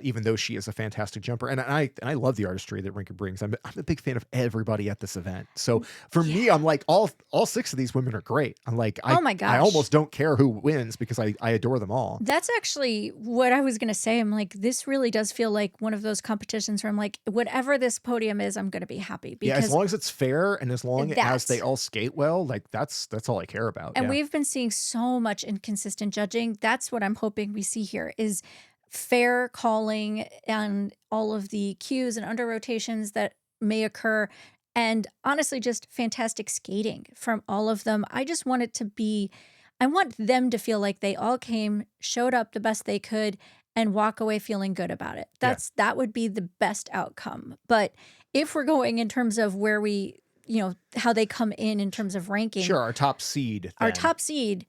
even though she is a fantastic jumper. And I love the artistry that Rinker brings. I'm a big fan of everybody at this event. So for Yeah. me, I'm like all six of these women are great. I'm like Oh my I gosh. almost don't care who wins because I adore them all. That's actually what I was gonna say. I'm like, this really does feel like one of those competitions where I'm like, whatever this podium is, I'm gonna be happy Yeah, as because long as it's fair and as long as they that all skate well, like that's all I care about. and Yeah. we've been seeing so much inconsistent judging. That's what I'm hoping we see here is fair calling and all of the cues and under rotations that may occur. And honestly, just fantastic skating from all of them. I just want it to be, I want them to feel like they all came, showed up the best they could, and walk away feeling good about it. Yeah. That would be the best outcome. But if we're going in terms of where we, how they come in terms of ranking, Sure, our top seed our then. top seed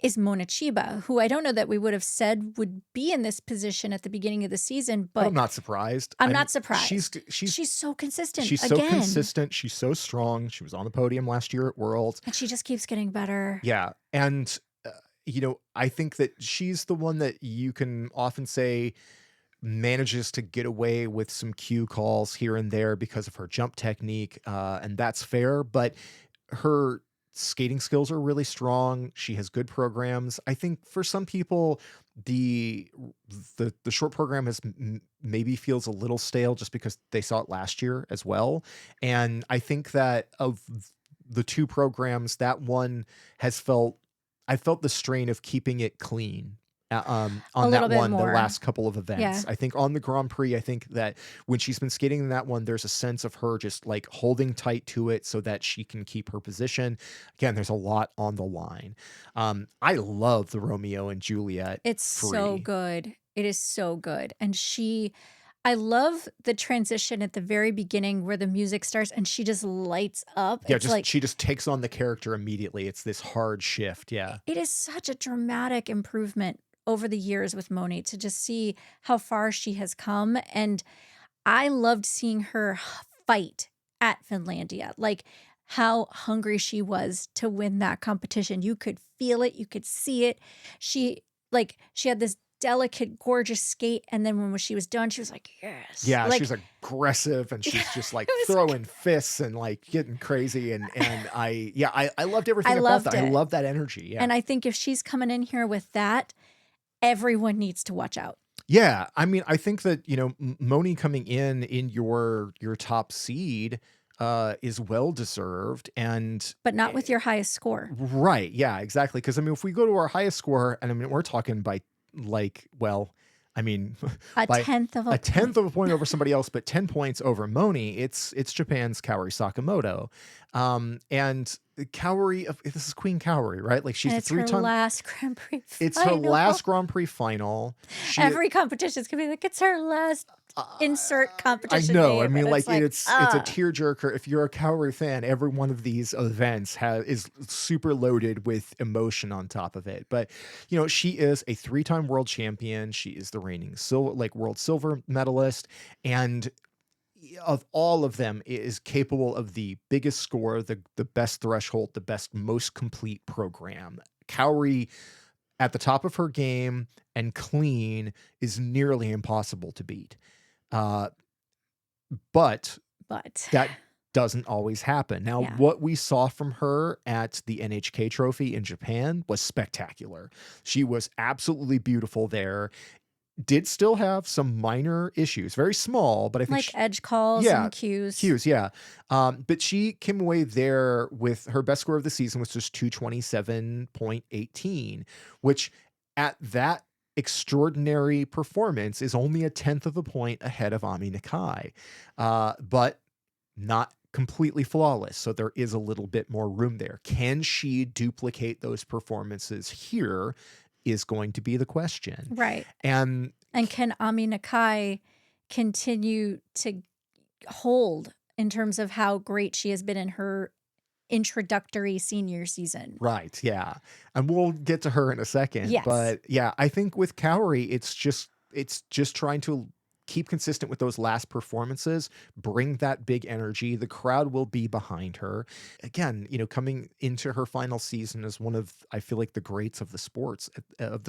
is Mona Chiba, who I don't know that we would have said would be in this position at the beginning of the season, But I'm but not surprised. I'm I'm not surprised. she's She's so consistent she's so again, consistent, she's so strong. She was on the podium last year at Worlds. and she just keeps getting better. Yeah, and I think that she's the one that you can often say manages to get away with some cue calls here and there because of her jump technique, and that's fair. But her skating skills are really strong. She has good programs. I think for some people, the the short program has maybe feels a little stale just because they saw it last year as well. And I think that of the two programs, that one has felt I felt the strain of keeping it clean. A On little that bit one, the more. last couple of events, Yeah. I think on the Grand Prix, I think that when she's been skating in that one, there's a sense of her just like holding tight to it so that she can keep her position. Again, there's a lot on the line. I love the Romeo and Juliet It's so free. good. It is so good. And I love the transition at the very beginning where the music starts and she just lights up. Yeah, It's just like, she just takes on the character immediately. It's this hard shift. Yeah. it is such a dramatic improvement over the years with Moni to just see how far she has come. And I loved seeing her fight at Finlandia, like how hungry she was to win that competition. You could feel it, you could see it. She had this delicate, gorgeous skate, and then when she was done, she was like, "Yes!" Yeah, Like she's aggressive and she's just it like was, throwing fists and like getting crazy and I loved I everything about loved that. I it, love that energy. Yeah. and I think if she's coming in here with that, everyone needs to watch out, Yeah, I mean, I think that, Moni coming in your top seed is well deserved and but not with your highest score. right, yeah, exactly. Because I mean, if we go to our highest score, and I mean, we're talking by like, well, I mean, A by tenth of a a point. tenth of a point over somebody else, but 10 points over Moni, it's Japan's Kaori Sakamoto. And Kaori, this is Queen Kaori, right? Like And she's a it's her three-time, last Grand Prix it's her final. last Grand Prix final. She Every competition's gonna be like, it's her last Uh, insert I competition know. I name, mean, and it's like like, it's a tearjerker. If you're a Cowboy fan, every one of these events is super loaded with emotion on top of it. But she is a three-time world champion. She is the reigning world silver medalist, and of all of them is capable of the biggest score, the best threshold, the best, most complete program. Cowrie at the top of her game and clean is nearly impossible to beat. Uh, but but that doesn't always happen. Now, yeah. what we saw from her at the NHK Trophy in Japan was spectacular. She was absolutely beautiful there. Did still have some minor issues, very small, but I think Like edge calls yeah, and cues. cues, yeah. But she came away there with her best score of the season, was just 227.18, which at that extraordinary performance is only a tenth of a point ahead of Ami Nakai, but not completely flawless. So there is a little bit more room there. Can she duplicate those performances here? Is going to be the question. Right. And And can Ami Nakai continue to hold in terms of how great she has been in her introductory senior season? right, yeah. And we'll get to her in a second. Yes. But yeah, I think with Cowrie, it's just trying to keep consistent with those last performances, bring that big energy. The crowd will be behind her. Again, coming into her final season as one of, I feel like, the greats of the sport at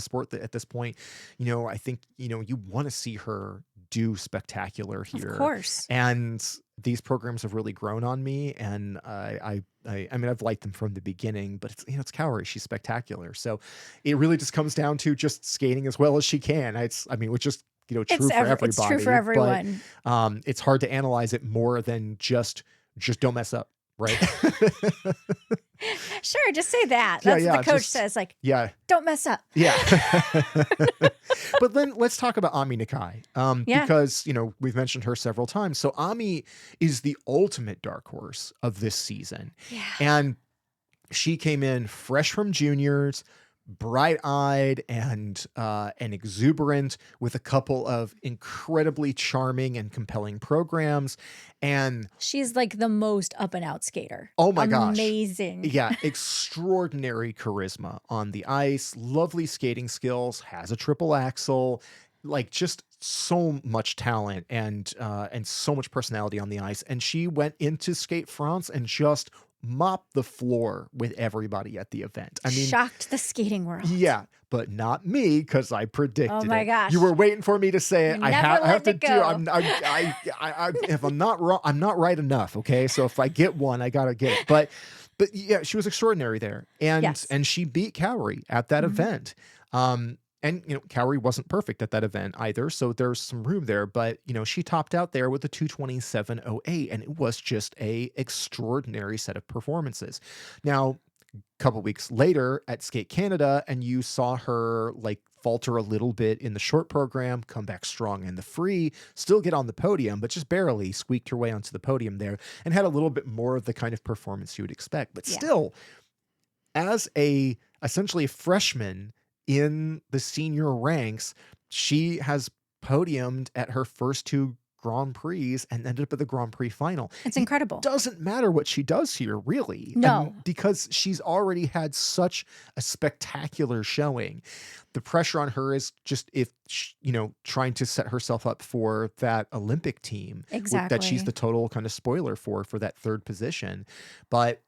this point. I think, you want to see her do spectacular Of here. course. And these programs have really grown on me, and I mean, I've liked them from the beginning, but it's Cowrie. She's spectacular. So it really just comes down to just skating as well as she can. I mean, which is, true for It's true for everybody, but everyone. it's hard to analyze it more than just don't mess up, right? Sure, just say that. Yeah, That's what yeah, the coach just says, like, yeah, "Don't mess up." yeah. But then let's talk about Ami Nakai, Yeah. because we've mentioned her several times. So Ami is the ultimate dark horse of this season, Yeah. and she came in fresh from juniors, bright-eyed and exuberant, with a couple of incredibly charming and compelling programs. And She's like the most up and out skater. oh my gosh, Amazing. yeah, extraordinary charisma on the ice, lovely skating skills, has a triple axel, like just so much talent and so much personality on the ice. And she went into Skate France and just mopped the floor with everybody at the event. I mean, Shocked the skating world. yeah, but not me, because I Oh predicted my it. gosh. You were waiting for me to say it. You're I, never I have to letting it do. go. If I'm not wrong, I'm not right enough. Okay, so if I get one, I gotta get it. But yeah, she was extraordinary there, and Yes. and she beat Cowrie at that Mhm. event. And Cowrie wasn't perfect at that event either, so there's some room there. But she topped out there with a 2:27.08, and it was just a extraordinary set of performances. Now, couple weeks later at Skate Canada, and you saw her like falter a little bit in the short program, come back strong in the free, still get on the podium, but just barely squeaked her way onto the podium there, and had a little bit more of the kind of performance you would expect. But Yeah. still, as essentially a freshman in the senior ranks, she has podiumed at her first two Grand Prix and ended up at the Grand Prix final. It's It incredible. doesn't matter what she does here, really. No. And because she's already had such a spectacular showing, the pressure on her is just trying to set herself up for that Olympic team that she's Exactly. the total kind of spoiler for that third position. But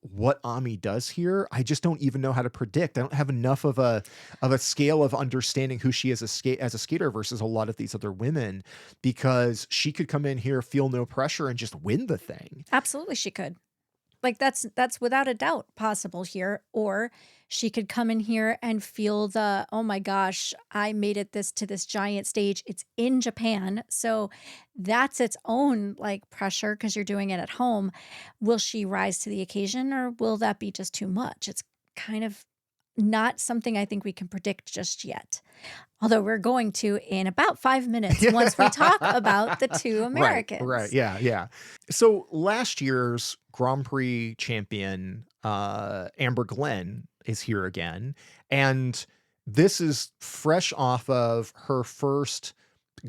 what Ami does here, I just don't even know how to predict. I don't have enough of a scale of understanding who she is as a skater versus a lot of these other women, because she could come in here, feel no pressure, and just win the thing. Absolutely she could. Like that's without a doubt possible here. Or she could come in here and feel the, oh my gosh, I made it to this giant stage. It's in Japan. So that's its own like pressure because you're doing it at home. Will she rise to the occasion or will that be just too much? It's kind of not something I think we can predict just yet. Although we're going to in about 5 minutes once we talk about the two Right, right. Americans. Yeah, yeah. So last year's Grand Prix champion, Amber Glenn, is here again. And this is fresh off of her first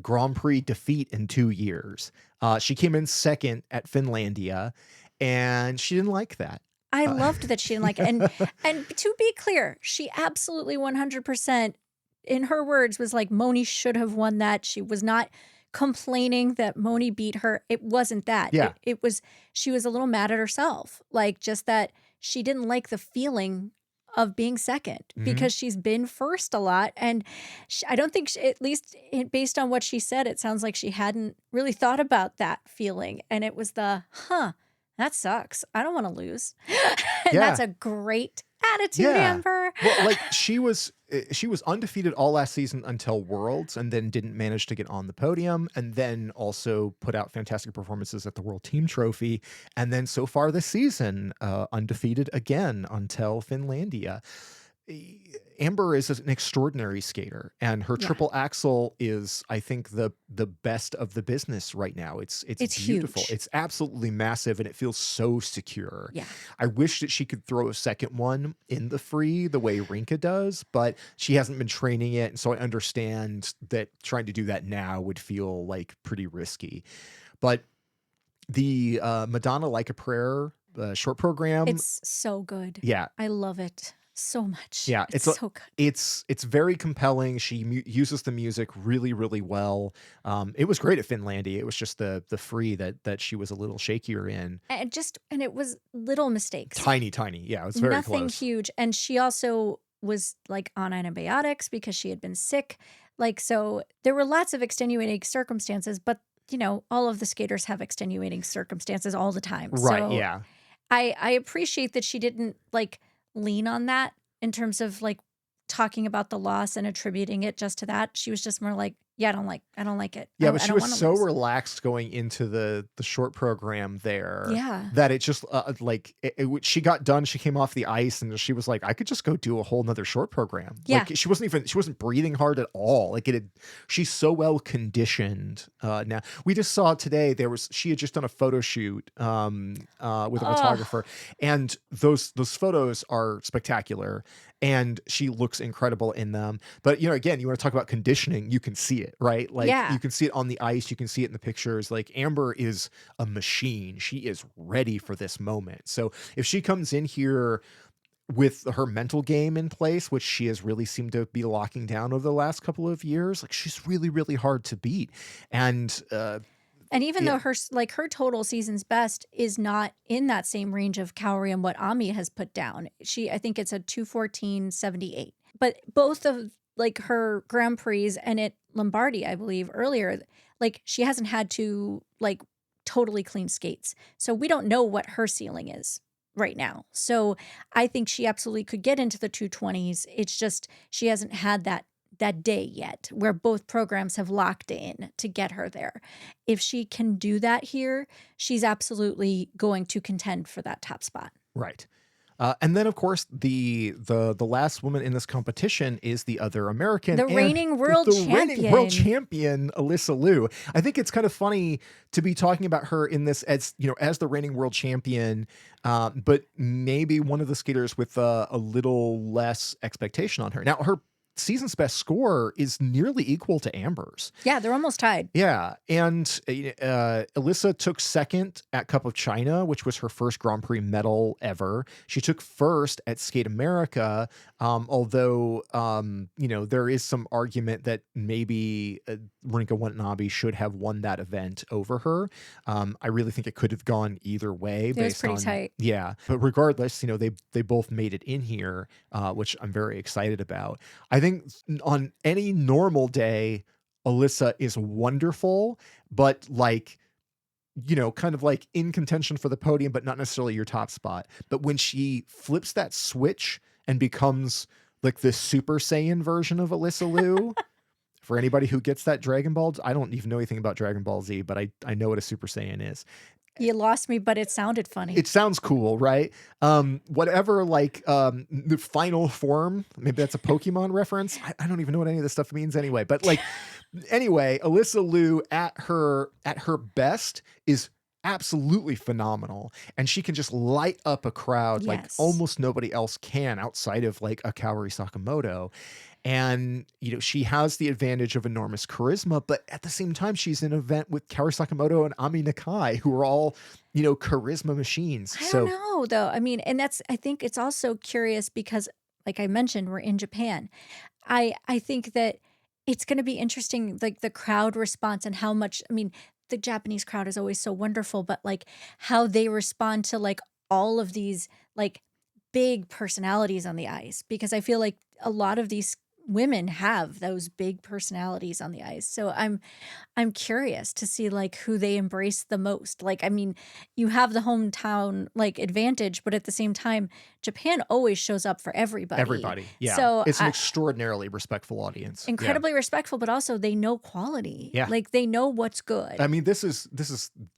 Grand Prix defeat in 2 years. She came in second at Finlandia, and she didn't like that. I Uh, loved that she didn't like it. And to be clear, she absolutely 100% in her words was like Moni should have won that. She was not complaining that Moni beat her. It wasn't that. yeah. It was she was a little mad at herself. Like just that she didn't like the feeling of being second Mhm. because she's been first a lot and I don't think at least based on what she said it sounds like she hadn't really thought about that feeling and it was that sucks. I don't want to lose. And Yeah. that's a great attitude, Yeah. Amber. Well, like she was undefeated all last season until Worlds, and then didn't manage to get on the podium, and then also put out fantastic performances at the World Team Trophy, and then so far this season, undefeated again until Finlandia. Amber is an extraordinary skater, and her Yeah. triple axel is, I think, the best of the business right now. It's It's beautiful. huge. It's absolutely massive, and it feels so secure. Yeah. I wish that she could throw a second one in the free the way Rinka does, but she hasn't been training it, and so I understand that trying to do that now would feel like pretty risky. But the Madonna Like a Prayer short program, It's so good. yeah, I love it. so much. Yeah, It's so good. it's very compelling. She uses the music really, really well. It was great at Finlandia. It was just the free that she was a little shakier in. And it was little mistakes. Tiny, tiny. Yeah, it was very Nothing close. huge, and she also was, like, on antibiotics because she had been sick, like, so there were lots of extenuating circumstances, but, all of the skaters have extenuating circumstances all the time, Right, so yeah. I appreciate that she didn't, like, lean on that in terms of, like, talking about the loss and attributing it just to that. She was just more like, "Yeah, I don't like it. Yeah, but I she don't was wanna so lose." relaxed going into the short program there Yeah. that it just, like, she got done, she came off the ice, and she was like, "I could just go do a whole 'nother short program." Yeah. Like, she wasn't breathing hard at all, like, she's so well conditioned, now. We just saw today she had just done a photo shoot, with a Oh, photographer, and those photos are spectacular, and she looks incredible in them. But, again, you wanna talk about conditioning, you can see it, right? Like, you yeah. can see it on the ice, you can see it in the pictures. Like, Amber is a machine. She is ready for this moment. So, if she comes in here with her mental game in place, which she has really seemed to be locking down over the last couple of years, like, she's really, really hard to beat. And, And even yeah, though her total season's best is not in that same range of calorie and what Ami has put down. I think it's a 214.78. But both of like her Grand Prix and at Lombardy, I believe earlier, like she hasn't had to like totally clean skates. So we don't know what her ceiling is right now. So I think she absolutely could get into the 220s. It's just she hasn't had that day yet where both programs have locked in to get her there. If she can do that here, she's absolutely going to contend for that top spot. right. And then, of course, the last woman in this competition is the other American The and reigning world the reigning world champion. champion, Alyssa Liu. I think it's kind of funny to be talking about her in this as as the reigning world champion, but maybe one of the skaters with a little less expectation on her. Now, her season's best score is nearly equal to Amber's. Yeah, they're almost tied. Yeah, and, Alyssa took second at Cup of China, which was her first Grand Prix medal ever. She took first at Skate America, although, there is some argument that maybe, Rinka Watanabe should have won that event over her. I really think it could have gone either way It was based pretty on, tight. yeah, but regardless, they both made it in here, which I'm very excited about. I think on any normal day, Alyssa is wonderful, but like, kind of like in contention for the podium, but not necessarily your top spot. But when she flips that switch and becomes like the Super Saiyan version of Alyssa Liu, for anybody who gets that Dragon Ball, I don't even know anything about Dragon Ball Z, but I know what a Super Saiyan is. You lost me, but it sounded funny. It sounds cool, right? Whatever, like, the final form, maybe that's a Pokemon reference. I don't even know what any of this stuff means anyway. But like, anyway, Alyssa Liu at her best is absolutely phenomenal, and she can just light up a crowd like Yes. almost nobody else can outside of like a Kaori Sakamoto. And she has the advantage of enormous charisma, but at the same time she's in an event with Kaori Sakamoto and Ami Nakai, who are all charisma machines. I don't So know though. I mean, and I think it's also curious because like I mentioned, we're in Japan. I think that it's going to be interesting like the crowd response and how much I mean, the Japanese crowd is always so wonderful, but like how they respond to like all of these like big personalities on the ice because I feel like a lot of these women have those big personalities on the ice. So I'm curious to see, like, who they embrace the most. Like, I mean, you have the hometown, like, advantage, but at the same time, Japan always shows up for everybody. everybody, yeah, So, it's an extraordinarily respectful audience. Yeah, incredibly respectful, but also they know quality. yeah. Like, they know what's good. I mean, this is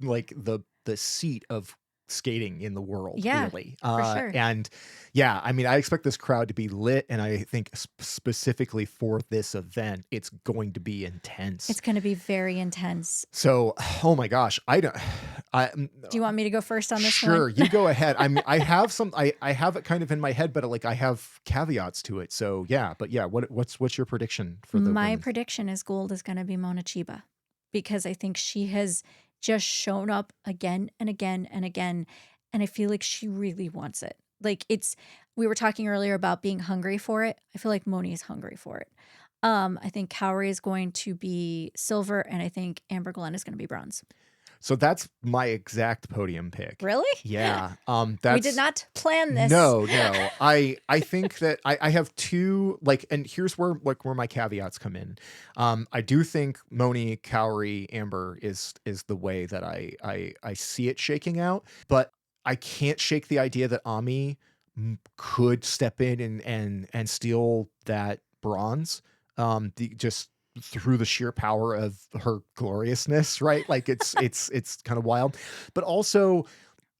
like the seat of skating in the world, Yeah, really. for sure. And yeah, I mean, I expect this crowd to be lit, and I think specifically for this event, it's going to be intense. It's gonna be very intense. So, oh my gosh, I don't, I Do you want me to go first on this sure one? you go ahead. I mean, I have I have it kind of in my head, but like I have caveats to it. So yeah, but yeah, what's your prediction for the My women's? prediction is gold is gonna be Mona Chiba because I think she has just shown up again and again and again, and I feel like she really wants it. Like we were talking earlier about being hungry for it. I feel like Moni is hungry for it. I think Cowrie is going to be silver, and I think Amber Glenn is going to be bronze. So that's my exact podium pick. Really? Yeah. We did That's not plan this. no. I think that I have two, like, and here's where my caveats come in. I do think Moni, Cowrie, Amber is the way that I see it shaking out, but I can't shake the idea that Ami could step in and steal that bronze. Just through the sheer power of her gloriousness, right? Like it's kind of wild. But also,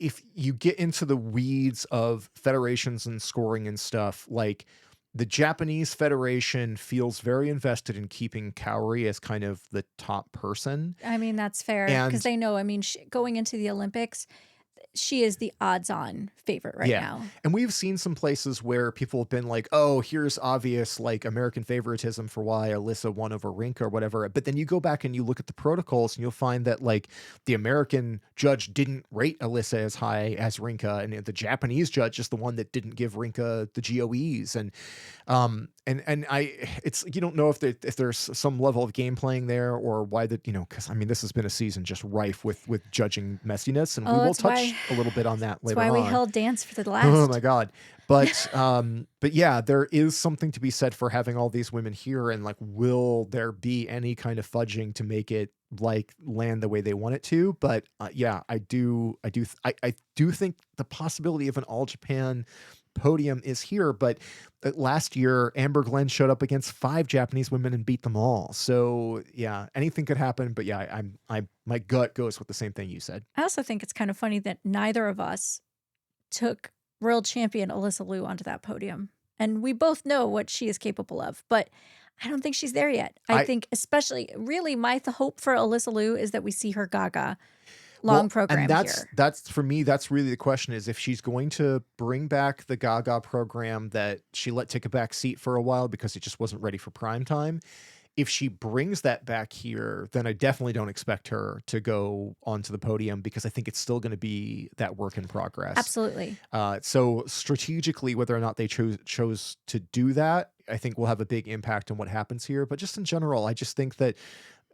if you get into the weeds of federations and scoring and stuff, like the Japanese federation feels very invested in keeping Kaori as kind of the top person. I mean, that's fair because And they know, I mean, going into the Olympics, she is the odds-on favorite right yeah. now. And we've seen some places where people have been like, oh, here's obvious like American favoritism for why Alyssa won over Rinka or whatever. But then you go back and you look at the protocols and you'll find that like the American judge didn't rate Alyssa as high as Rinka. And the Japanese judge is the one that didn't give Rinka the GOEs. And it's, you don't know if there's some level of game playing there or why that, because I mean, this has been a season just rife with judging messiness. And we will touch a little bit on that That's later why we on. held dance for the last. Oh my God. But yeah, there is something to be said for having all these women here, and like, will there be any kind of fudging to make it like land the way they want it to? But yeah, I do think the possibility of an all Japan podium is here. But last year, Amber Glenn showed up against 5 Japanese women and beat them all. So yeah, anything could happen. But yeah, my gut goes with the same thing you said. I also think it's kind of funny that neither of us took world champion Alyssa Liu onto that podium. And we both know what she is capable of, but I don't think she's there yet. I think especially really the hope for Alyssa Liu is that we see her Gaga long program and here. that's for me, that's really the question, is if she's going to bring back the Gaga program that she let take a back seat for a while because it just wasn't ready for prime time. If she brings that back here, then I definitely don't expect her to go onto the podium because I think it's still going to be that work in progress. Absolutely. So strategically, whether or not they chose to do that, I think will have a big impact on what happens here. But just in general, I just think that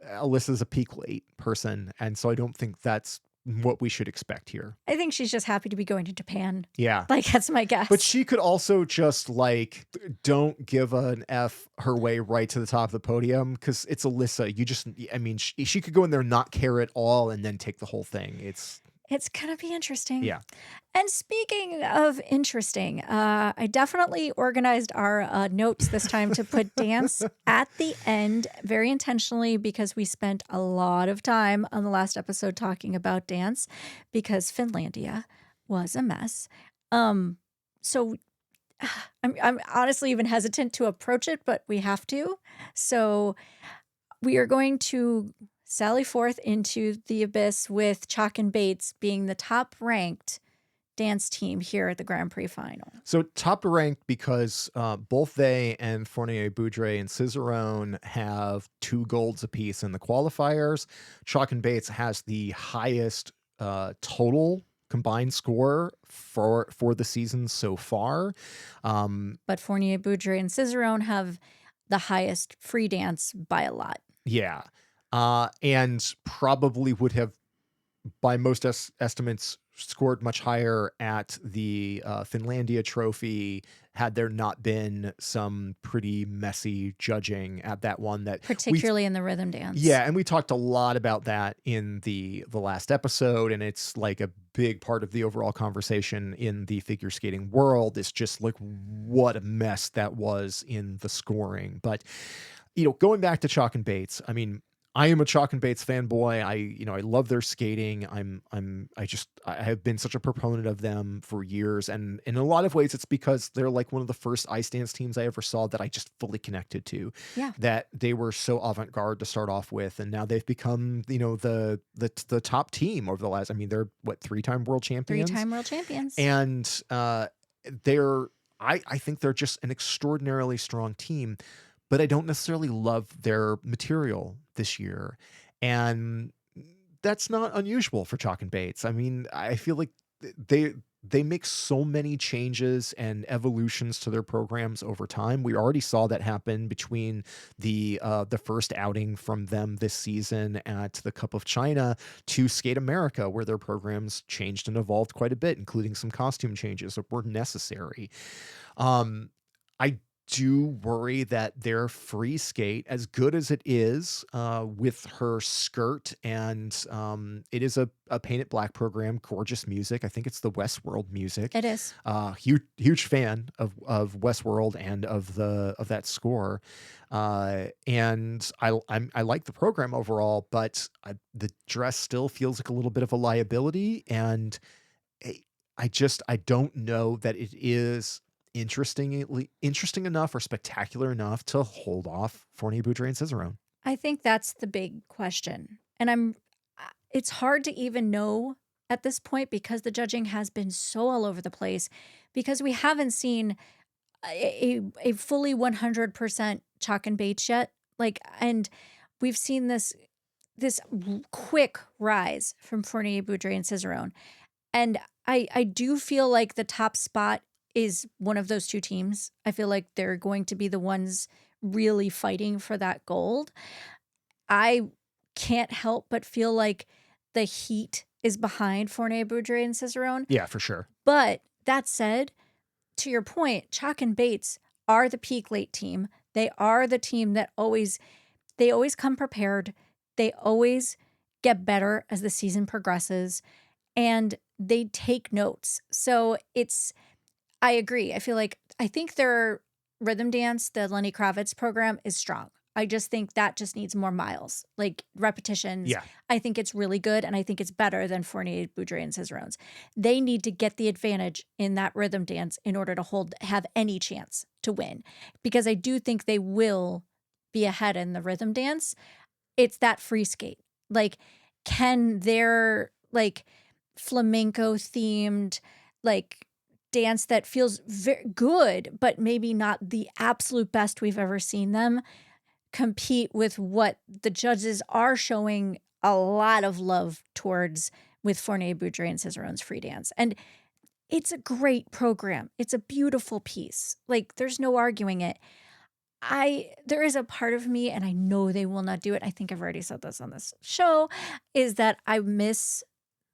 Alyssa's a peak late person. And so I don't think that's what we should expect here. I think she's just happy to be going to Japan. Yeah. Like, that's my guess. But she could also just like, don't give an F her way right to the top of the podium because it's Alyssa. I mean, she could go in there and not care at all and then take the whole thing. It's going to be interesting. Yeah. And speaking of interesting, I definitely organized our notes this time to put dance at the end very intentionally because we spent a lot of time on the last episode talking about dance because Finlandia was a mess. So I'm honestly even hesitant to approach it, but we have to. So we are going to sally forth into the abyss with Chalk and Bates being the top ranked dance team here at the Grand Prix Final. So top ranked because both they and Fournier Boudre and Cicerone have 2 golds apiece in the qualifiers. Chalk and Bates has the highest total combined score for the season so far. But Fournier Boudre and Cicerone have the highest free dance by a lot. Yeah. And probably would have, by most estimates, scored much higher at the Finlandia Trophy had there not been some pretty messy judging at that one. Particularly in the rhythm dance. Yeah, and we talked a lot about that in the last episode, and it's like a big part of the overall conversation in the figure skating world. It's just like what a mess that was in the scoring. But, going back to Chalk and Bates, I mean, I am a Chalk and Bates fanboy. I love their skating. I have been such a proponent of them for years. And in a lot of ways, it's because they're like one of the first ice dance teams I ever saw that I just fully connected to. Yeah. That they were so avant-garde to start off with. And now they've become, the top team over the last, I mean, they're 3-time world champions. 3-time world champions. And I think they're just an extraordinarily strong team. But I don't necessarily love their material this year. And that's not unusual for Chalk and Bates. I mean, I feel like they make so many changes and evolutions to their programs over time. We already saw that happen between the first outing from them this season at the Cup of China to Skate America, where their programs changed and evolved quite a bit, including some costume changes that were necessary. Um, I do worry that their free skate, as good as it is, with her skirt and it is a painted black program, gorgeous music. I think it's the Westworld music. It is. Huge fan of Westworld and of that score. And I like the program overall, but the dress still feels like a little bit of a liability, and I I don't know that it is interesting enough or spectacular enough to hold off Fournier, Boudreaux, and Cicerone. I think that's the big question. And it's hard to even know at this point because the judging has been so all over the place because we haven't seen a fully 100% chalk and baits yet. Like, and we've seen this quick rise from Fournier, Boudreaux, and Cicerone. And I do feel like the top spot is one of those two teams. I feel like they're going to be the ones really fighting for that gold. I can't help but feel like the heat is behind Fournier, Boudreaux, and Cicerone. Yeah, for sure. But that said, to your point, Chalk and Bates are the peak late team. They are the team that they always come prepared. They always get better as the season progresses, and they take notes. So I agree. I think their rhythm dance, the Lenny Kravitz program, is strong. I just think that just needs more miles, like repetitions. Yeah. I think it's really good, and I think it's better than Fournier, Boudreaux, and Cicerone's. They need to get the advantage in that rhythm dance in order to have any chance to win, because I do think they will be ahead in the rhythm dance. It's that free skate. Like, can their like flamenco themed like dance that feels very good, but maybe not the absolute best we've ever seen them, compete with what the judges are showing a lot of love towards with Fournier, Boudreaux, and Cicerone's free dance. And it's a great program. It's a beautiful piece. Like, there's no arguing it. There is a part of me, and I know they will not do it. I think I've already said this on this show, is that I miss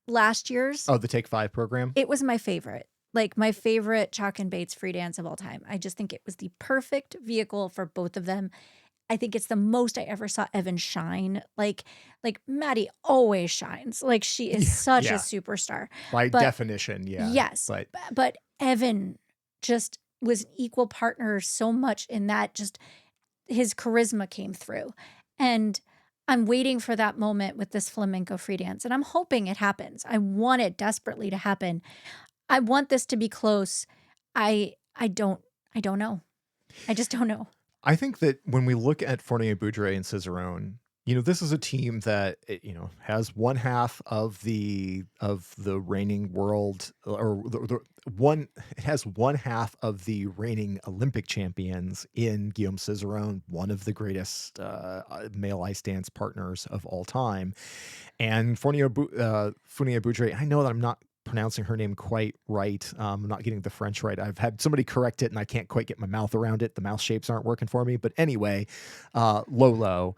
last year's. Oh, the Take Five program? It was my favorite. Like, my favorite Chalk and Bates free dance of all time. I just think it was the perfect vehicle for both of them. I think it's the most I ever saw Evan shine. Like Maddie always shines. Like, she is such a superstar. By definition, yeah. Yes. But Evan just was an equal partner so much in that, just his charisma came through. And I'm waiting for that moment with this flamenco free dance, and I'm hoping it happens. I want it desperately to happen. I want this to be close. I don't know. I just don't know. I think that when we look at Fournier, Boudreaux, and Cicerone, this is a team that has one half of the reigning world, or it has one half of the reigning Olympic champions in Guillaume Cicerone, one of the greatest male ice dance partners of all time, and Fournier Boudreaux. I know that I'm not pronouncing her name quite right. I'm not getting the French right. I've had somebody correct it and I can't quite get my mouth around it. The mouth shapes aren't working for me. But anyway, Lolo,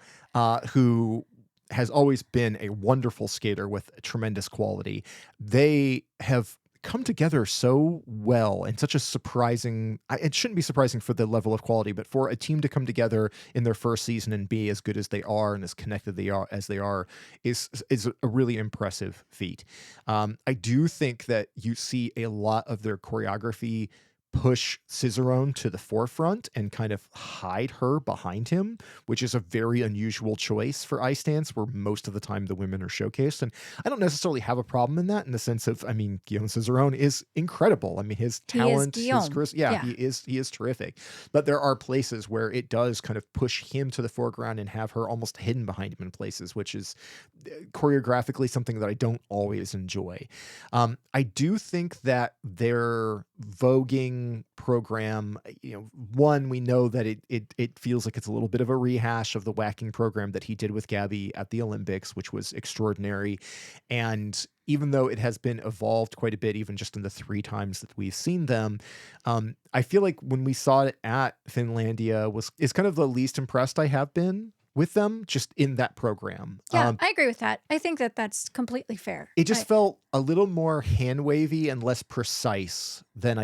who has always been a wonderful skater with tremendous quality. They have come together so well in such a surprising, it shouldn't be surprising for the level of quality, but for a team to come together in their first season and be as good as they are and as connected as they are is a really impressive feat. I do think that you see a lot of their choreography push Cicerone to the forefront and kind of hide her behind him, which is a very unusual choice for ice dance, where most of the time the women are showcased. And I don't necessarily have a problem in that, in the sense of, Guillaume Cicerone is incredible. His talent, his charisma, he is terrific. But there are places where it does kind of push him to the foreground and have her almost hidden behind him in places, which is choreographically something that I don't always enjoy. I do think that their voguing whacking program, one, we know that it feels like it's a little bit of a rehash of the whacking program that he did with Gabby at the Olympics, which was extraordinary. And even though it has been evolved quite a bit, even just in the 3 times that we've seen them, I feel like when we saw it at Finlandia is kind of the least impressed I have been with them just in that program. Yeah, I agree with that. I think that that's completely fair. It just felt a little more hand wavy and less precise than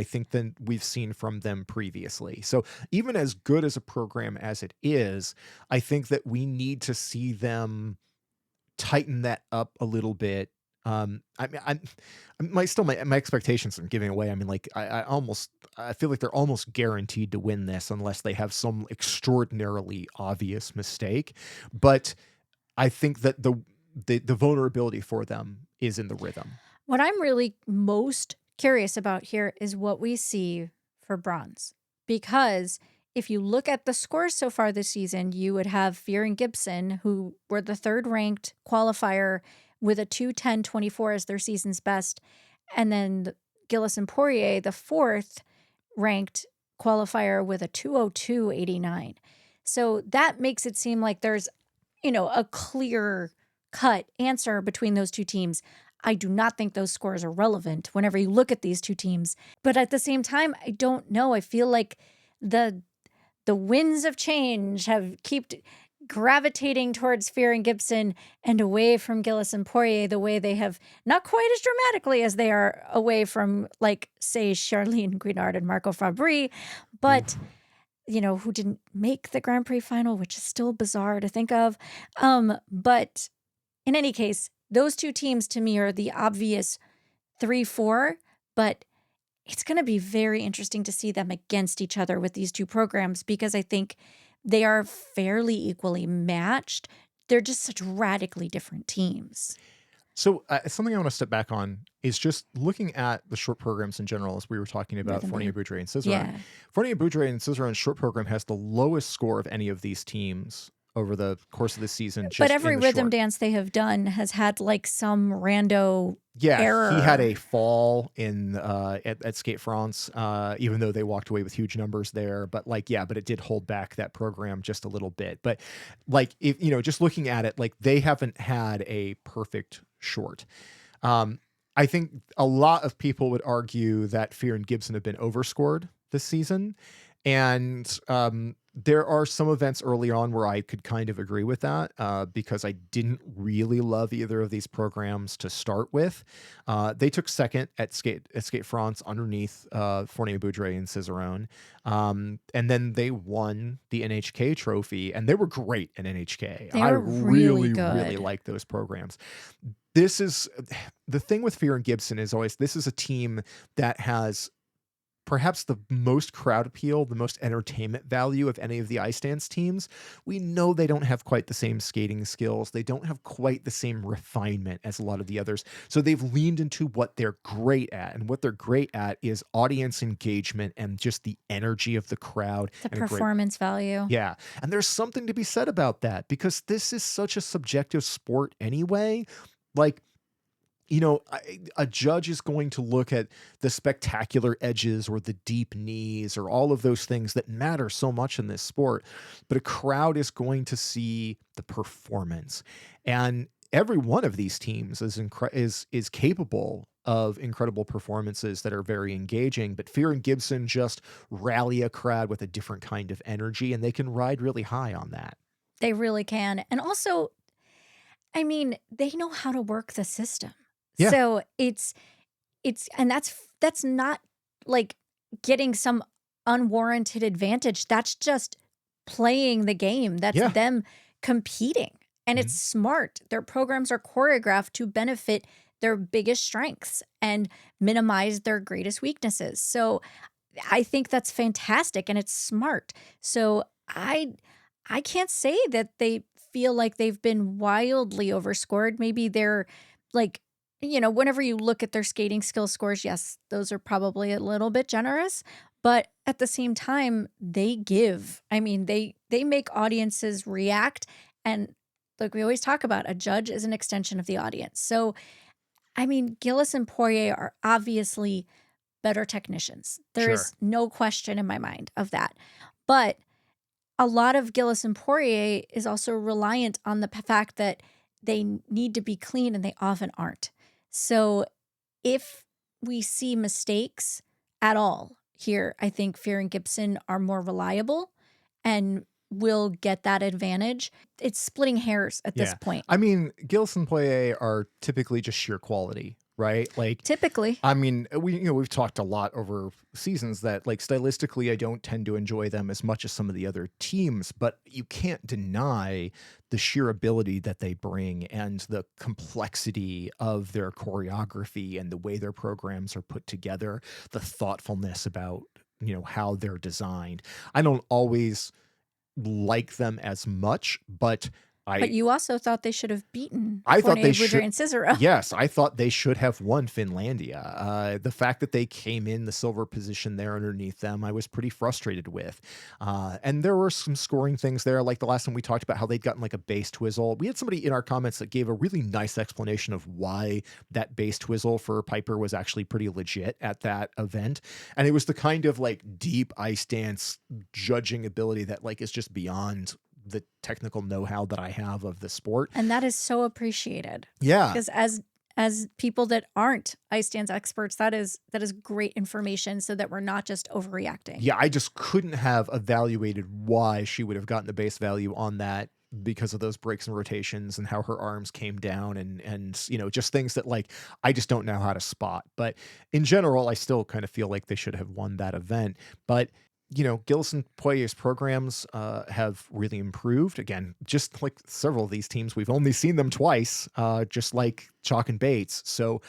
we've seen from them previously. So even as good as a program as it is, I think that we need to see them tighten that up a little bit. I mean, my expectations are giving away. I mean, like I feel like they're almost guaranteed to win this unless they have some extraordinarily obvious mistake. But I think that the vulnerability for them is in the rhythm. What I'm really most curious about here is what we see for bronze. Because if you look at the scores so far this season, you would have Fear and Gibson, who were the 3rd ranked qualifier with a 2:10.24 as their season's best. And then Gillis and Poirier, the 4th ranked qualifier with a 2:02.89. So that makes it seem like there's, a clear cut answer between those two teams. I do not think those scores are relevant whenever you look at these two teams. But at the same time, I don't know. I feel like the winds of change have kept gravitating towards Fear and Gibson and away from Gillis and Poirier the way they have, not quite as dramatically as they are away from, like, say, Charlene Guinard and Marco Fabri, but who didn't make the Grand Prix final, which is still bizarre to think of. But in any case, those two teams to me are the obvious 3-4, but it's going to be very interesting to see them against each other with these two programs because I think they are fairly equally matched. They're just such radically different teams. So something I want to step back on is just looking at the short programs in general, as we were talking about Fournier, Boudre, and Cizeron. Yeah. Fournier, Boudre, and Cizeron's short program has the lowest score of any of these teams over the course of the season. But every rhythm dance they have done has had like some rando error. He had a fall in at Skate France, even though they walked away with huge numbers there. But but it did hold back that program just a little bit. But if just looking at it, they haven't had a perfect short. I think a lot of people would argue that Fear and Gibson have been overscored this season. And there are some events early on where I could kind of agree with that because I didn't really love either of these programs to start with. They took second at Skate France underneath Fournier, Boudre, and Cizeron. And then they won the NHK trophy, and they were great in NHK. I really like those programs. This is the thing with Fear and Gibson is always this is a team that has perhaps the most crowd appeal, the most entertainment value of any of the ice dance teams. We know they don't have quite the same skating skills. They don't have quite the same refinement as a lot of the others. So they've leaned into what they're great at. And what they're great at is audience engagement and just the energy of the crowd. The performance value. Yeah. And there's something to be said about that because this is such a subjective sport anyway. A judge is going to look at the spectacular edges or the deep knees or all of those things that matter so much in this sport. But a crowd is going to see the performance. And every one of these teams is capable of incredible performances that are very engaging. But Fear and Gibson just rally a crowd with a different kind of energy, and they can ride really high on that. They really can. And also, they know how to work the system. Yeah. So and that's not like getting some unwarranted advantage. That's just playing the game. That's them competing. And it's smart. Their programs are choreographed to benefit their biggest strengths and minimize their greatest weaknesses. So I think that's fantastic and it's smart. So I can't say that they feel like they've been wildly overscored. Maybe they're whenever you look at their skating skill scores, yes, those are probably a little bit generous, but at the same time, they give. They make audiences react. And like we always talk about, a judge is an extension of the audience. So, Gillis and Poirier are obviously better technicians. There Sure. is no question in my mind of that. But a lot of Gillis and Poirier is also reliant on the fact that they need to be clean and they often aren't. So if we see mistakes at all here, I think Fear and Gibson are more reliable and will get that advantage. It's splitting hairs at this Yeah. point. I mean, Gilles and Poirier are typically just sheer quality, right? Like, Typically, I mean, we've talked a lot over seasons that like stylistically I don't tend to enjoy them as much as some of the other teams, but you can't deny the sheer ability that they bring and the complexity of their choreography and the way their programs are put together, the thoughtfulness about, how they're designed. I don't always like them as much, but but I you also thought they should have beaten I thought Fournier, they Boudry, should. and Cicero. Yes, I thought they should have won Finlandia. The fact that they came in the silver position there underneath them, I was pretty frustrated with. And there were some scoring things there, like the last time we talked about how they'd gotten like a base twizzle. We had somebody in our comments that gave a really nice explanation of why that base twizzle for Piper was actually pretty legit at that event. And it was the kind of like deep ice dance judging ability that like is just beyond the technical know-how that I have of the sport. And that is so appreciated. Yeah. Because as people that aren't ice dance experts, that is great information so that we're not just overreacting. Yeah, I just couldn't have evaluated why she would have gotten the base value on that because of those breaks and rotations and how her arms came down and just things that like I just don't know how to spot. But in general, I still kind of feel like they should have won that event. But Gilles and Poirier's programs have really improved. Again, just like several of these teams, we've only seen them twice, just like Chalk and Bates. So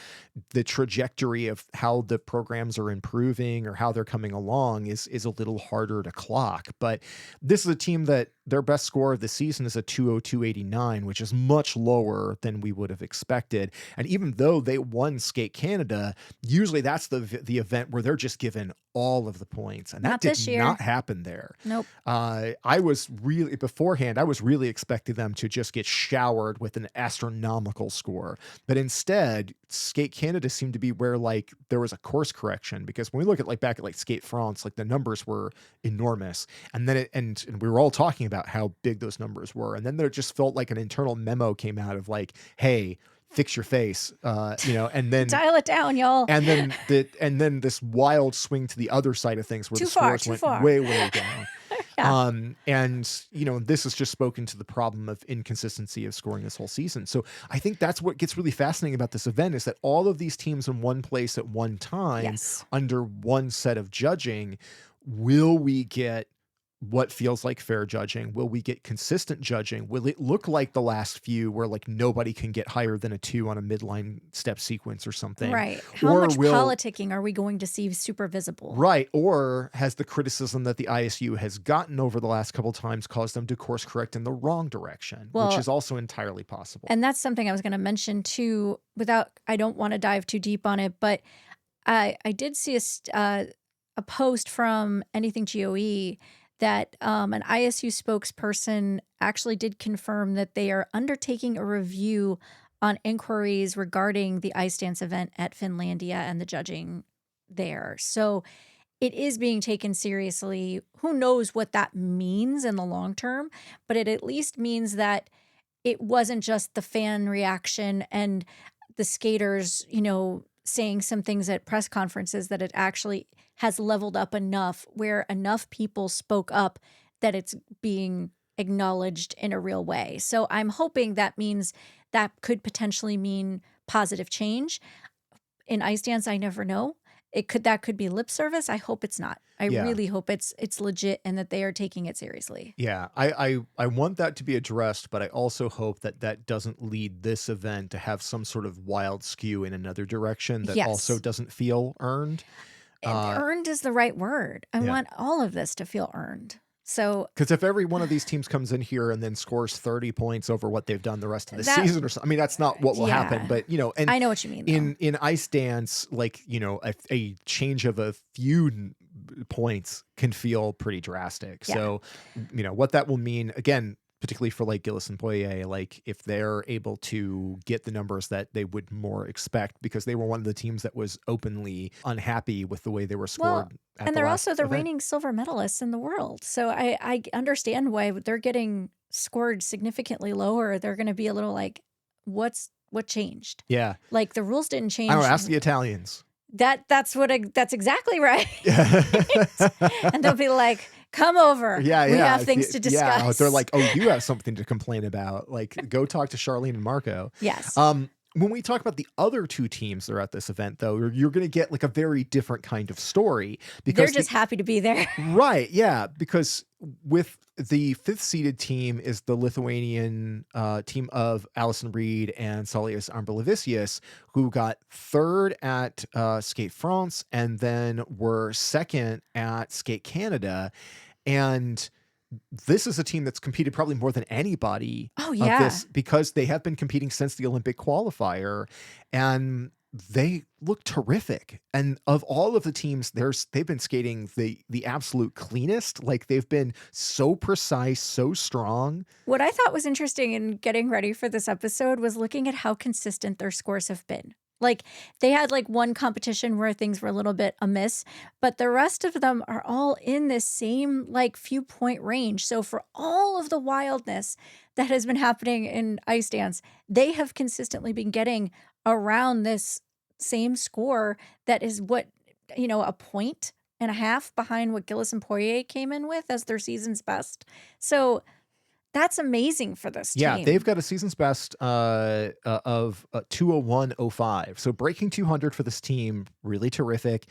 the trajectory of how the programs are improving or how they're coming along is a little harder to clock. But this is a team that their best score of the season is a 202.89, which is much lower than we would have expected. And even though they won Skate Canada, usually that's the event where they're just given all of the points, and that Not did this year. not happen there. Nope. I was really expecting them to just get showered with an astronomical score, but instead Skate Canada seemed to be where like there was a course correction, because when we look at like back at like Skate France, like the numbers were enormous, and then and we were all talking about how big those numbers were, and then there just felt like an internal memo came out of like, hey, fix your face, and then Dial it down, y'all. and then this wild swing to the other side of things where Too the far, scores too went far. way down. Yeah. And this has just spoken to the problem of inconsistency of scoring this whole season. So I think that's what gets really fascinating about this event, is that all of these teams in one place at one time, Yes. under one set of judging. Will we get what feels like fair judging? Will we get consistent judging? Will it look like the last few where like nobody can get higher than a 2 on a midline step sequence or something? Right. How Or much will- politicking are we going to see super visible? Right. Or has the criticism that the ISU has gotten over the last couple times caused them to course correct in the wrong direction, which Well, is also entirely possible. And that's something I was going to mention too, I don't want to dive too deep on it, but I did see a post from Anything GOE that an ISU spokesperson actually did confirm that they are undertaking a review on inquiries regarding the ice dance event at Finlandia and the judging there. So it is being taken seriously. Who knows what that means in the long term, but it at least means that it wasn't just the fan reaction and the skaters, saying some things at press conferences, that it actually has leveled up enough where enough people spoke up that it's being acknowledged in a real way. So I'm hoping that means that could potentially mean positive change. In ice dance, I never know. That could be lip service. I hope it's not. I Yeah. really hope it's legit and that they are taking it seriously. Yeah, I want that to be addressed, but I also hope that that doesn't lead this event to have some sort of wild skew in another direction that Yes. also doesn't feel earned. Earned is the right word. I Yeah. want all of this to feel earned. So Because if every one of these teams comes in here and then scores 30 points over what they've done the rest of the That- season or something, I mean, that's not what will Yeah. happen. But, and I know what you mean, though. in ice dance, like, a change of a few points can feel pretty drastic. Yeah. So, what that will mean, again, particularly for like Gillis and Poirier, like if they're able to get the numbers that they would more expect, because they were one of the teams that was openly unhappy with the way they were Well, scored at and the they're last also the event. reigning silver medalists in the world. So I understand why they're getting scored significantly lower. They're going to be a little like, what changed? Yeah. Like the rules didn't I don't know, change. ask the Italians. That's exactly right. Yeah. And they'll be like, come over. Yeah, We yeah. have things to Yeah, they're discuss. like, "Oh, you have something to complain about. Like, go talk to Charlene and Marco." Yes. When we talk about the other two teams that are at this event, though, you're gonna get like a very different kind of story They're because just happy to be there. right, yeah, because with the fifth seeded team is the Lithuanian team of Alison Reed and Saulius Ambrlavicius, who got third at Skate France and then were second at Skate Canada. And this is a team that's competed probably more than anybody Oh, of yeah. this, because they have been competing since the Olympic qualifier, and they look terrific. And of all of the teams, they've been skating the absolute cleanest. Like they've been so precise, so strong. What I thought was interesting in getting ready for this episode was looking at how consistent their scores have been. Like they had like one competition where things were a little bit amiss, but the rest of them are all in this same like few point range. So for all of the wildness that has been happening in ice dance, they have consistently been getting around this same score that is what, a point and a half behind what Gillis and Poirier came in with as their season's best. So that's amazing for this Yeah, they've team. got a season's best of 201.05. So breaking 200 for this team, really terrific.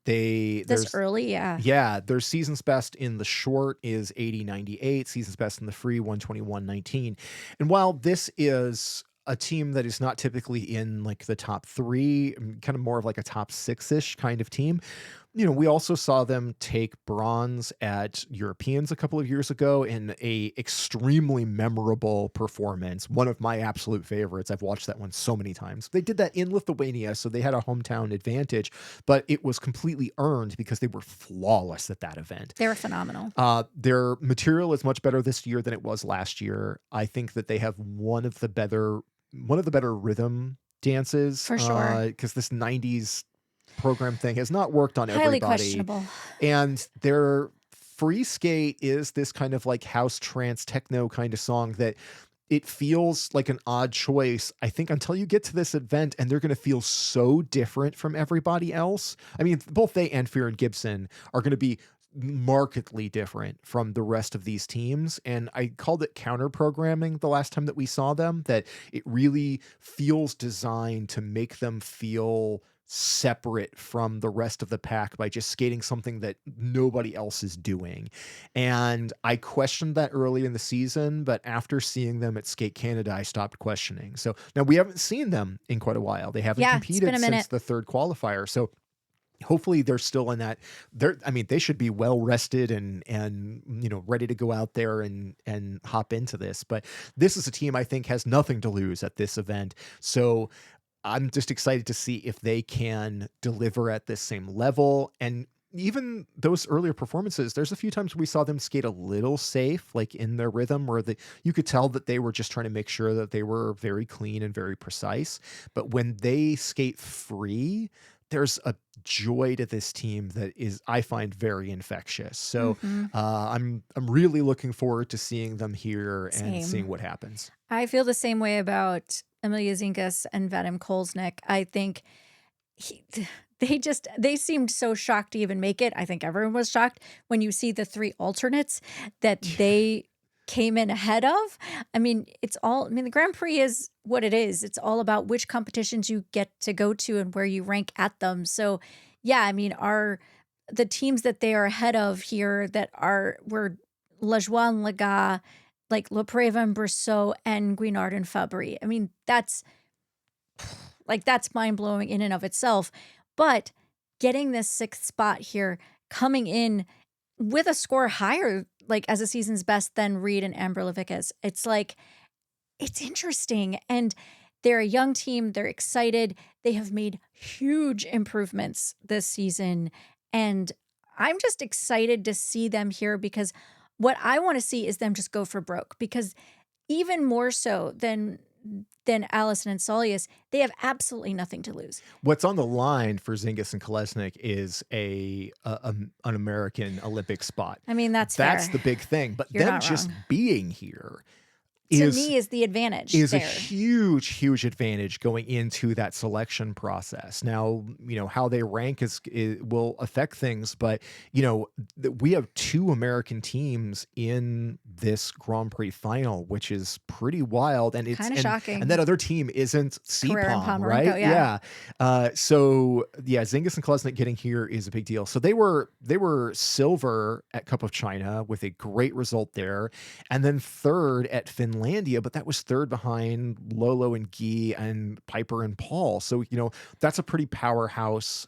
This There's early, yeah. Yeah, their season's best in the short is 80.98, season's best in the free 121.19. And while this is a team that is not typically in like the top three, kind of more of like a top six-ish kind of team, we also saw them take bronze at Europeans a couple of years ago in a extremely memorable performance. One of my absolute favorites. I've watched that one so many times. They did that in Lithuania, so they had a hometown advantage, but it was completely earned because they were flawless at that event. They were phenomenal. Their material is much better this year than it was last year. I think that they have one of the better rhythm dances, For sure. because this 90s program thing has not worked on Highly everybody. questionable. And their free skate is this kind of like house trance techno kind of song that it feels like an odd choice, I think, until you get to this event and they're going to feel so different from everybody else. I mean, both they and Fear and Gibson are going to be markedly different from the rest of these teams. And I called it counter programming the last time that we saw them, that it really feels designed to make them feel separate from the rest of the pack by just skating something that nobody else is doing. And I questioned that early in the season, but after seeing them at Skate Canada, I stopped questioning. So now we haven't seen them in quite a while. They haven't Yeah, it's been competed a since minute. the third qualifier. So hopefully they're still in that. They should be well rested and ready to go out there and hop into this. But this is a team I think has nothing to lose at this event. So I'm just excited to see if they can deliver at this same level. And even those earlier performances, there's a few times we saw them skate a little safe, like in their rhythm, where you could tell that they were just trying to make sure that they were very clean and very precise. But when they skate free, there's a joy to this team that is, I find, very infectious. So Mhm. I'm really looking forward to seeing them here and seeing Same. what happens. I feel the same way about Emilia Zinkas and Vadim Kolesnik. I think he, they seemed so shocked to even make it. I think everyone was shocked when you see the three alternates that they came in ahead of. The Grand Prix is what it is. It's all about which competitions you get to go to and where you rank at them. So, yeah, the teams that they are ahead of here were Lajoie and Lega, like Le Preve and Brosseau and Guinard and Fabry. That's mind blowing in and of itself. But getting this sixth spot here, coming in with a score higher, like as a season's best than Reed and Amber Levickas, it's interesting. And they're a young team. They're excited. They have made huge improvements this season. And I'm just excited to see them here because what I want to see is them just go for broke, because even more so than Allison and Solius, they have absolutely nothing to lose. What's on the line for Zingis and Kolesnik is an American Olympic spot. I mean, that's That's fair. the big thing, but You're them not just wrong. being here To is me, is the advantage is a there. huge advantage going into that selection process. Now, how they rank will affect things, but we have two American teams in this Grand Prix final, which is pretty wild. And Kind of and that shocking. other team isn't Carrera and CPOM, Pomerenko, right? yeah. Yeah. So yeah, Zingis and Kolesnik getting here is a big deal. So they were silver at Cup of China with a great result there, and then third at Finlandia, but that was third behind Lolo and Guy and Piper and Paul. So, that's a pretty powerhouse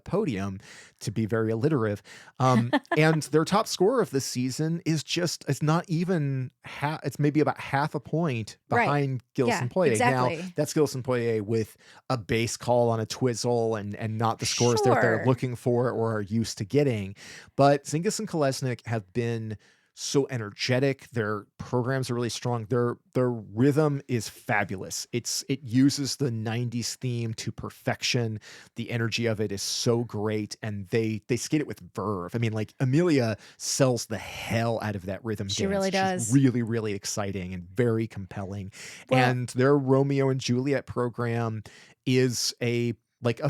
podium, to be very alliterative. And their top scorer of the season it's not even it's maybe about half a point Right. behind Yeah, Gilson Poirier. Now, exactly. that's Gilson Poirier with a base call on a twizzle and not the scores that they're Sure. looking for or are used to getting. But Zingis and Kolesnik have been so energetic. Their programs are really strong. Their rhythm is fabulous. It uses the 90s theme to perfection. The energy of it is so great, and they skate it with verve. I mean, like, Amelia sells the hell out of that rhythm She dance. really She's does. really exciting and very compelling. Well, And their Romeo and Juliet program is a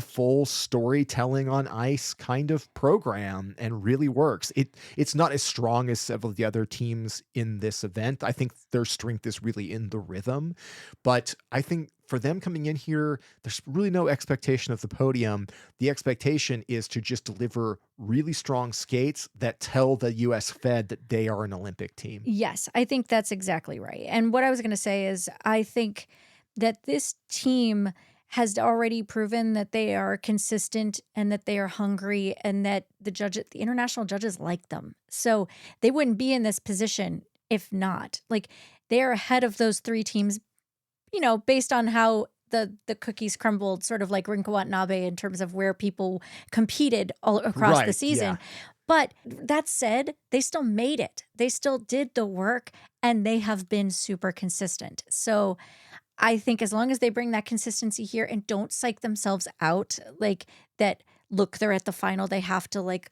full storytelling on ice kind of program, and really works. It's not as strong as several of the other teams in this event. I think their strength is really in the rhythm, but I think for them coming in here, there's really no expectation of the podium. The expectation is to just deliver really strong skates that tell the US Fed that they are an Olympic team. yes, I think that's exactly right. And what I was going to say is, I think that this team has already proven that they are consistent and that they are hungry, and that the international judges like them. So they wouldn't be in this position if not. Like, they're ahead of those three teams, based on how the cookies crumbled, sort of like Rinko Watanabe, in terms of where people competed all across the Right. Yeah. season. But that said, they still made it. They still did the work, and they have been super consistent. So I think as long as they bring that consistency here and don't psych themselves out, like that, look, they're at the final, they have to like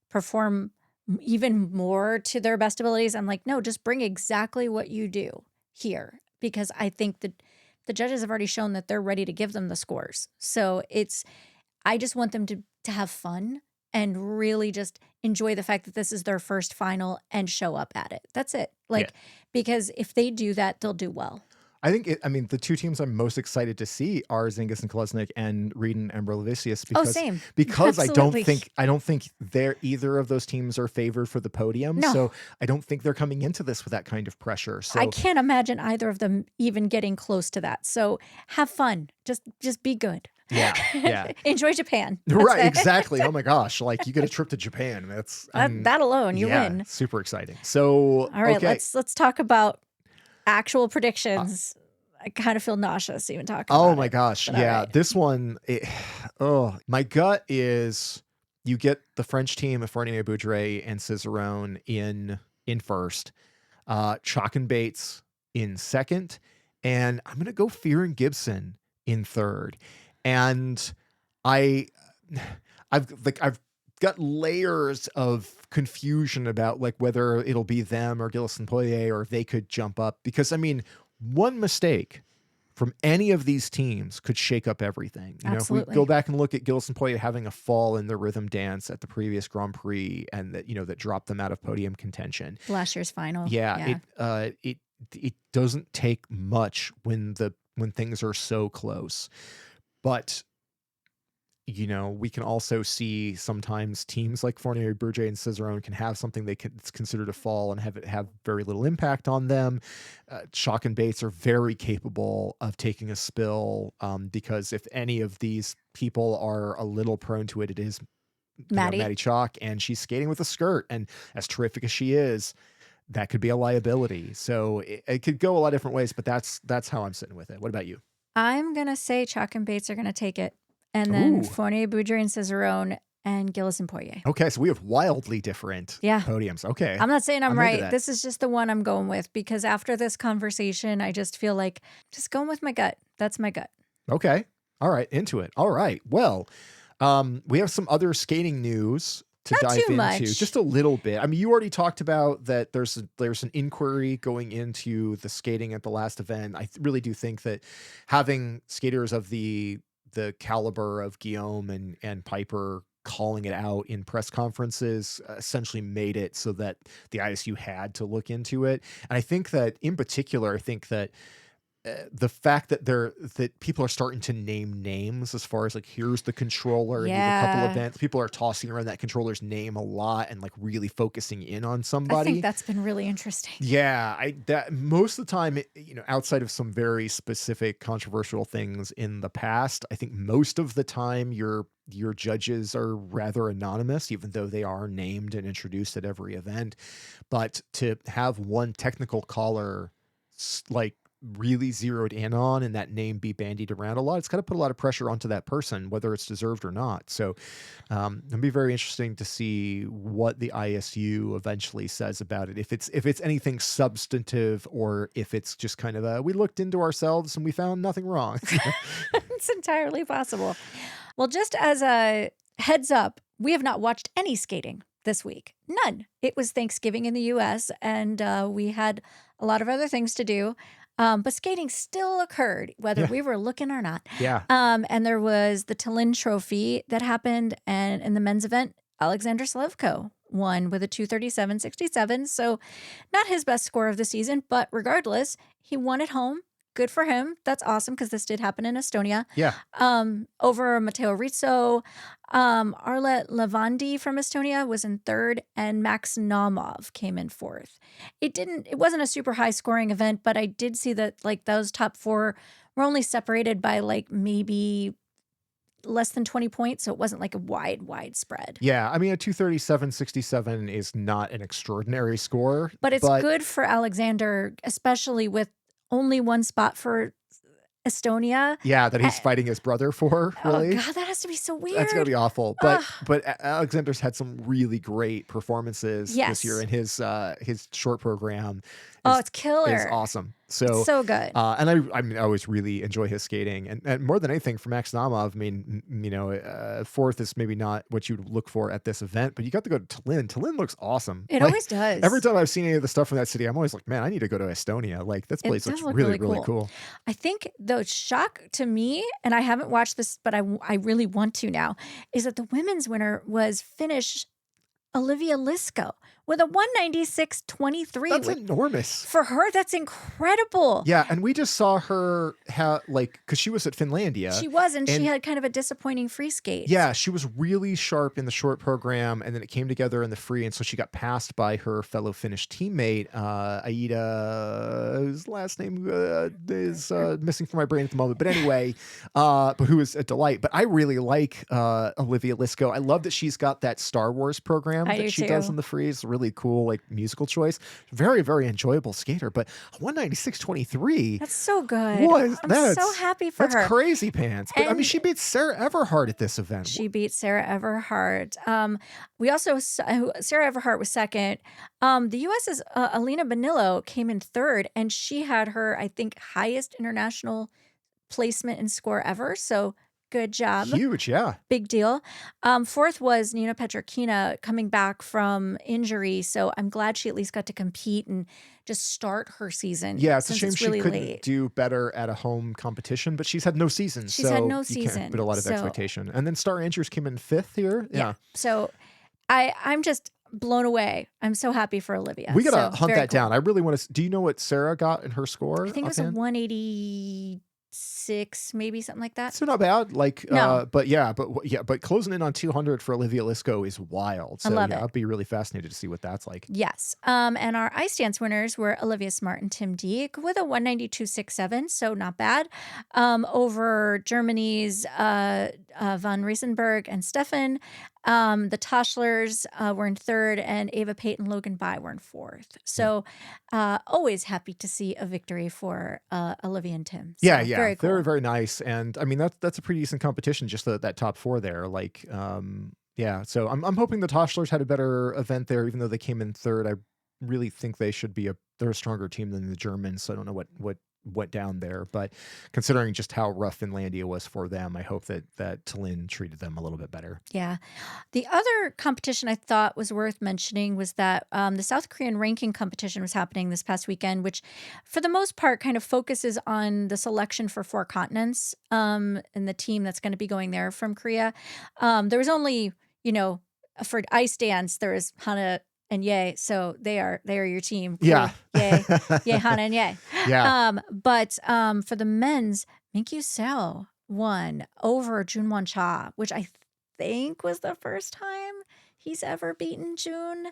perform even more to their best abilities. I'm like, no, just bring exactly what you do here, because I think that the judges have already shown that they're ready to give them the scores. So I just want them to have fun and really just enjoy the fact that this is their first final and show up at it. That's it. Yeah. Like, because if they do that, they'll do well. I mean, the two teams I'm most excited to see are Zingis and Kolesnik and Reed and Ambrosius, Oh, because same. I don't Absolutely. think either of those teams are favored for the podium. No. So I don't think they're coming into this with that kind of pressure. I So can't imagine either of them even getting close to that. So have fun. Just be good. yeah. Enjoy Japan. That's Right, it. exactly. Oh my gosh, like, you get a trip to Japan. That's That alone, you yeah, win. super exciting. So All right, okay. let's talk about actual predictions. I kind of feel nauseous even talking Oh about my it. gosh. But all Yeah. right. This one, oh, my gut is you get the French team of Fournier, Boudre, and Cicerone in first, Chalk and Bates in second, and I'm gonna go Fear and Gibson in third. And I I've got layers of confusion about, like, whether it'll be them or Gilles and Poirier, or if they could jump up, because I mean, one mistake from any of these teams could shake up everything. If we go Absolutely. back and look at Gilles and Poirier having a fall in the rhythm dance at the previous Grand Prix, and that dropped them out of podium contention. Last year's final. Yeah, it doesn't take much when things are so close. But we can also see sometimes teams like Fournier, Bourget, and Cicerone can have something it's considered a fall and have it have very little impact on them. Chalk and Bates are very capable of taking a spill, because if any of these people are a little prone to it, it is Maddie. Maddie Chalk, and she's skating with a skirt, and as terrific as she is, that could be a liability. So it could go a lot of different ways, but that's how I'm sitting with it. What about you? I'm gonna say Chalk and Bates are gonna take it. And then Ooh. Fournier, Boudre, and Cicerone, and Gillis and Poirier. Okay, so we have wildly different Yeah. podiums. Okay. I'm not saying I'm I'm into right. that. This is just the one I'm going with because after this conversation, I just feel like just going with my gut. That's my gut. Okay. All right. Into it. All right. Well, we have some other skating news to Not dive too into much. just a little bit. I mean, you already talked about that there's an inquiry going into the skating at the last event. I really do think that having skaters of the caliber of Guillaume and Piper calling it out in press conferences essentially made it so that the ISU had to look into it. And I think that in particular, I think that the fact that that people are starting to name names as far as like, here's the controller, and you have a couple Yeah. events, people are tossing around that controller's name a lot and like really focusing in on I somebody. think that's been really interesting. Yeah, that most of the time, outside of some very specific controversial things in the past, I think most of the time your judges are rather anonymous, even though they are named and introduced at every event. But to have one technical caller like really zeroed in on and that name be bandied around a lot, it's got to put a lot of pressure onto that person, whether it's deserved or not. So it'll be very interesting to see what the ISU eventually says about it. If it's anything substantive or if it's just kind of we looked into ourselves and we found nothing wrong. It's entirely possible. Well, just as a heads up, we have not watched any skating this week. None. It was Thanksgiving in the US and we had a lot of other things to do. But skating still occurred, whether Yeah. we were looking or not. Yeah. And there was the Talinn Trophy that happened. And in the men's event, Alexander Slevko won with a 2:37.67. So not his best score of the season, but regardless, he won at home. Good for him. That's awesome because this did happen in Estonia. Yeah. Over Matteo Rizzo. Arlet Lavandi from Estonia was in third, and Max Naumov came in fourth. It wasn't a super high scoring event, but I did see that like those top four were only separated by like maybe less than 20 points. So it wasn't like a wide spread. Yeah. I mean, a 2:37.67 is not an extraordinary score, But it's good for Alexander, especially with only one spot for Estonia. Yeah, that he's fighting his brother for, really. Oh God, that has to be so weird. That's gonna be awful. But Alexander's had some really great performances this year, and his short program it's killer. Is awesome. So good. And I mean, I always really enjoy his skating, and more than anything for Max Naumov. I mean, fourth is maybe not what you'd look for at this event, but you got to go to Talinn. Talinn looks awesome. It always does. Every time I've seen any of the stuff from that city, I'm always like, man, I need to go to Estonia. Like this place looks really cool. I think the shock to me, and I haven't watched this, but I really want to now, is that the women's winner was Finnish Olivia Lisko with a 196.23. That's enormous. For her, that's incredible. Yeah, and we just saw her because she was at Finlandia. She was, and she had kind of a disappointing free skate. Yeah, she was really sharp in the short program, and then it came together in the free, and so she got passed by her fellow Finnish teammate, Aida, whose last name is missing from my brain at the moment. But anyway, but who is a delight. But I really like Olivia Lisko. I love that she's got that Star Wars program that she does in the free. It's really cool, like musical choice. Very, very enjoyable skater. But 196.23. That's so good. I'm so happy for her. That's crazy pants. But I mean, she beat Sarah Everhart at this event. She beat Sarah Everhart. We also Sarah Everhart was second. The U.S.'s Alina Bonillo came in third, and she had her, I think, highest international placement and score ever. So good job. Huge, yeah. Big deal. Fourth was Nina Petrokina coming back from injury. So I'm glad she at least got to compete and just start her season. Yeah, it's a shame really she couldn't late. do better at a home competition, but she's had no season. She's had no season. But a lot of expectation. And then Star Andrews came in fifth here. Yeah. So I'm just blown away. I'm so happy for Olivia. We got to hunt that down. I really want to. Do you know what Sarah got in her score? I think it was a 186, maybe something like that. So not bad. Like, no. but closing in on 200 for Olivia Lisko is wild. So I love it. I'd be really fascinated to see what that's like. Yes. And our ice dance winners were Olivia Smart and Tim Dieck with a 192.67, so not bad. Over Germany's Van Riesenberg and Stefan. The Toschlers were in third, and Ava Payton, Logan Bai were in fourth. So always happy to see a victory for Olivia and Tim. So, yeah. Very cool. Very, very nice. And I mean, that's a pretty decent competition, just that top four there. Like, Yeah, so I'm hoping the Toshlers had a better event there, even though they came in third. I really think they should be they're a stronger team than the Germans. So I don't know what went down there, but considering just how rough Finlandia was for them, I hope that Talinn treated them a little bit better. Yeah. The other competition I thought was worth mentioning was that the South Korean ranking competition was happening this past weekend, which for the most part kind of focuses on the selection for four continents and the team that's going to be going there from Korea. There was only, you know, for ice dance, there was Hana and Ye. So they are your team. Yeah. Cool. Yay. Yay, Hana and Ye. Yeah. But for the men's, Minkyu Seo won over Junwon Cha, which I think was the first time he's ever beaten June.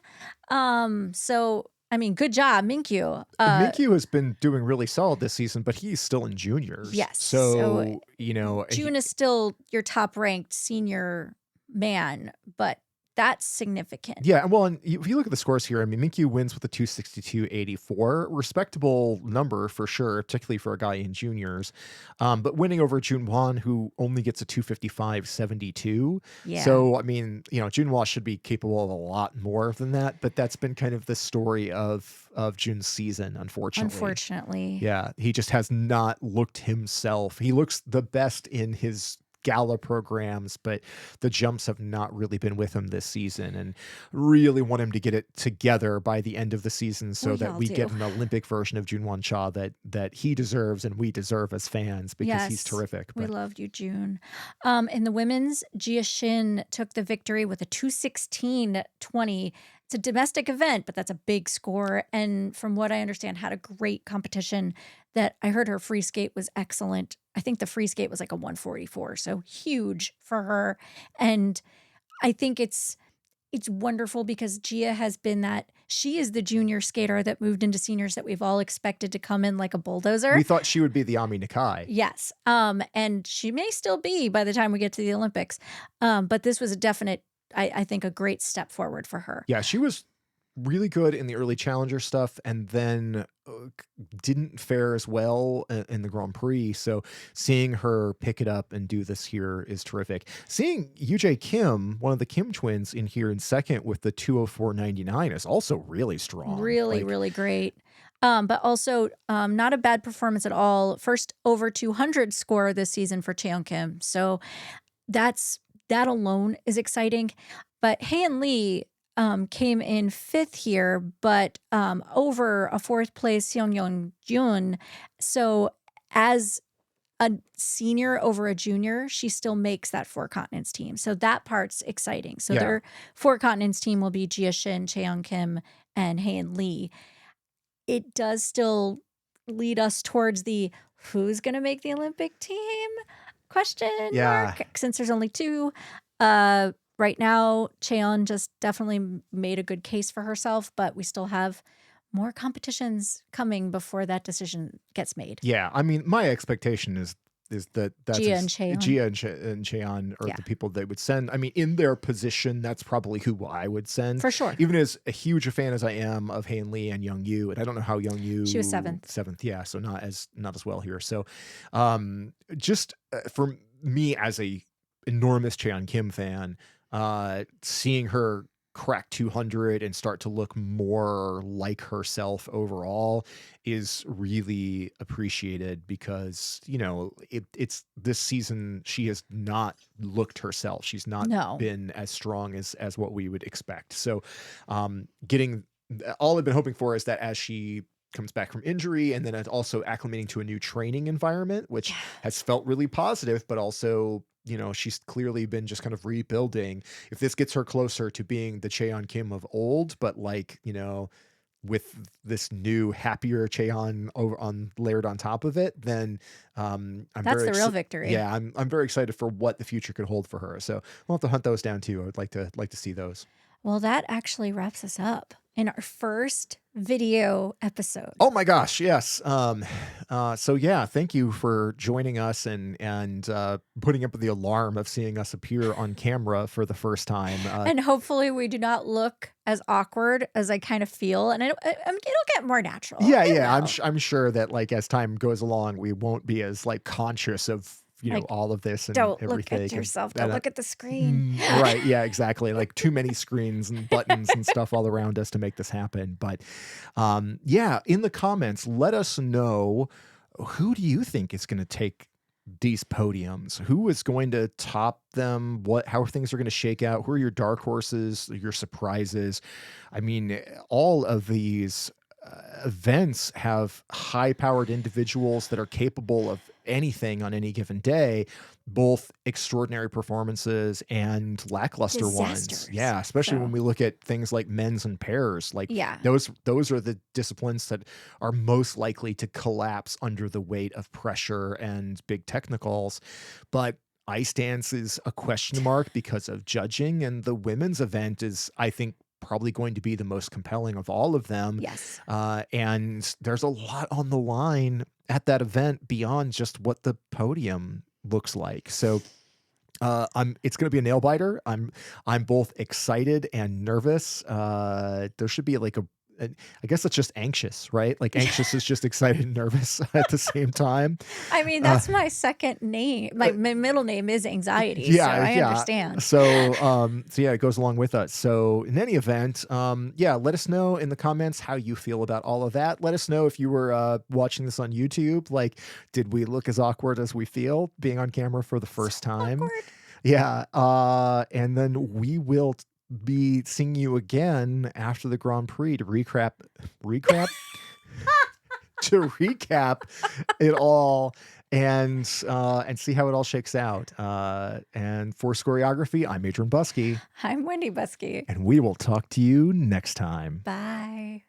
So I mean, good job, Minkyu. Minkyu has been doing really solid this season, but he's still in juniors. Yes. So So, you know, June is still your top ranked senior man, but that's significant. yeah, well, and if you look at the scores here, I mean, Minkyu wins with a 262.84, respectable number for sure, particularly for a guy in juniors. But winning over Junwan, who only gets a 255.72. Yeah. So, I mean, you know, Junwan should be capable of a lot more than that, but that's been kind of the story of Jun's season, unfortunately. Unfortunately. Yeah, he just has not looked himself. He looks the best in his gala programs, but the jumps have not really been with him this season, and really want him to get it together by the end of the season so that we get an Olympic version of Junwon Cha that he deserves and we deserve as fans, because he's terrific. We loved you, June. In the women's, Jia Shin took the victory with a 216.20. It's a domestic event, but that's a big score. And from what I understand, had a great competition. That I heard her free skate was excellent. I think the free skate was like a 144, so huge for her. And I think it's wonderful because Gia has been she is the junior skater that moved into seniors that we've all expected to come in like a bulldozer. We thought she would be the Ami Nakai. Yes. And she may still be by the time we get to the Olympics. But this was a definite, I think, a great step forward for her. Yeah, she was really good in the early challenger stuff, and then didn't fare as well in the Grand Prix. So seeing her pick it up and do this here is terrific. Seeing Yujay Kim, one of the Kim twins, in here in second with the 204.99 is also really strong. Really, really great. But also not a bad performance at all. First over 200 score this season for Cheon Kim. So that alone is exciting. But Haeun Lee came in fifth here, but over a fourth place Seonyeon Jun. So as a senior over a junior, she still makes that four continents team. So that part's exciting. So their four continents team will be Jia Shin, Cheon Kim, and Haeun Lee. It does still lead us towards the who's going to make the Olympic team question mark, since there's only two. Right now, Cheon just definitely made a good case for herself, but we still have more competitions coming before that decision gets made. Yeah, I mean, my expectation is that's Gia and Cheon. Gia and Cheon are the people they would send. I mean, in their position, that's probably who I would send. For sure. Even as a huge fan as I am of Haeun Lee and Young Yu, and I don't know how Young Yu... She was seventh. Seventh, yeah, so not as well here. So just for me as a enormous Cheon Kim fan, seeing her crack 200 and start to look more like herself overall is really appreciated, because, you know, it's this season she has not looked herself. She's not been as strong as what we would expect. So getting all I've been hoping for is that as she comes back from injury, and then also acclimating to a new training environment, which has felt really positive, but also, you know, she's clearly been just kind of rebuilding. If this gets her closer to being the Cheon Kim of old, but like, you know, with this new happier Cheon layered on top of it, then that's the real victory. Yeah, I'm very excited for what the future could hold for her. So we'll have to hunt those down too. I would like to see those. Well, that actually wraps us up in our first video episode. Oh my gosh, yes. So yeah, thank you for joining us and putting up with the alarm of seeing us appear on camera for the first time. And hopefully we do not look as awkward as I kind of feel, and it'll get more natural. Yeah. I'm sure that, like, as time goes along, we won't be as like conscious of Like, all of this and don't look everything. at yourself. And Don't look at the screen. right, yeah, exactly. Like too many screens and buttons and stuff all around us to make this happen. But yeah, in the comments, let us know, who do you think is going to take these podiums? Who is going to top them? How things are going to shake out? Who are your dark horses, your surprises? I mean, all of these events have high powered individuals that are capable of anything on any given day, both extraordinary performances and lackluster ones. Disasters. Yeah, especially when So, we look at things like men's and pairs. Like yeah. those are the disciplines that are most likely to collapse under the weight of pressure and big technicals. But ice dance is a question mark because of judging, and the women's event is, I think, probably going to be the most compelling of all of them. Yes. And there's a lot on the line at that event beyond just what the podium looks like. So it's going to be a nail biter. I'm both excited and nervous. There should be like I guess it's just anxious, right? Like anxious is just excited and nervous at the same time. I mean, Uh, that's my second name. My middle name is anxiety, so yeah, I yeah. understand. So yeah, it goes along with us. So in any event, yeah, let us know in the comments how you feel about all of that. Let us know if you were watching this on YouTube. Like, did we look as awkward as we feel being on camera for the first time? Awkward. Yeah. And then we will be seeing you again after the Grand Prix to recap to recap it all and see how it all shakes out. And for Choreography, I'm Adrian Buskey, I'm Wendy Buskey. and we will talk to you next time. Bye.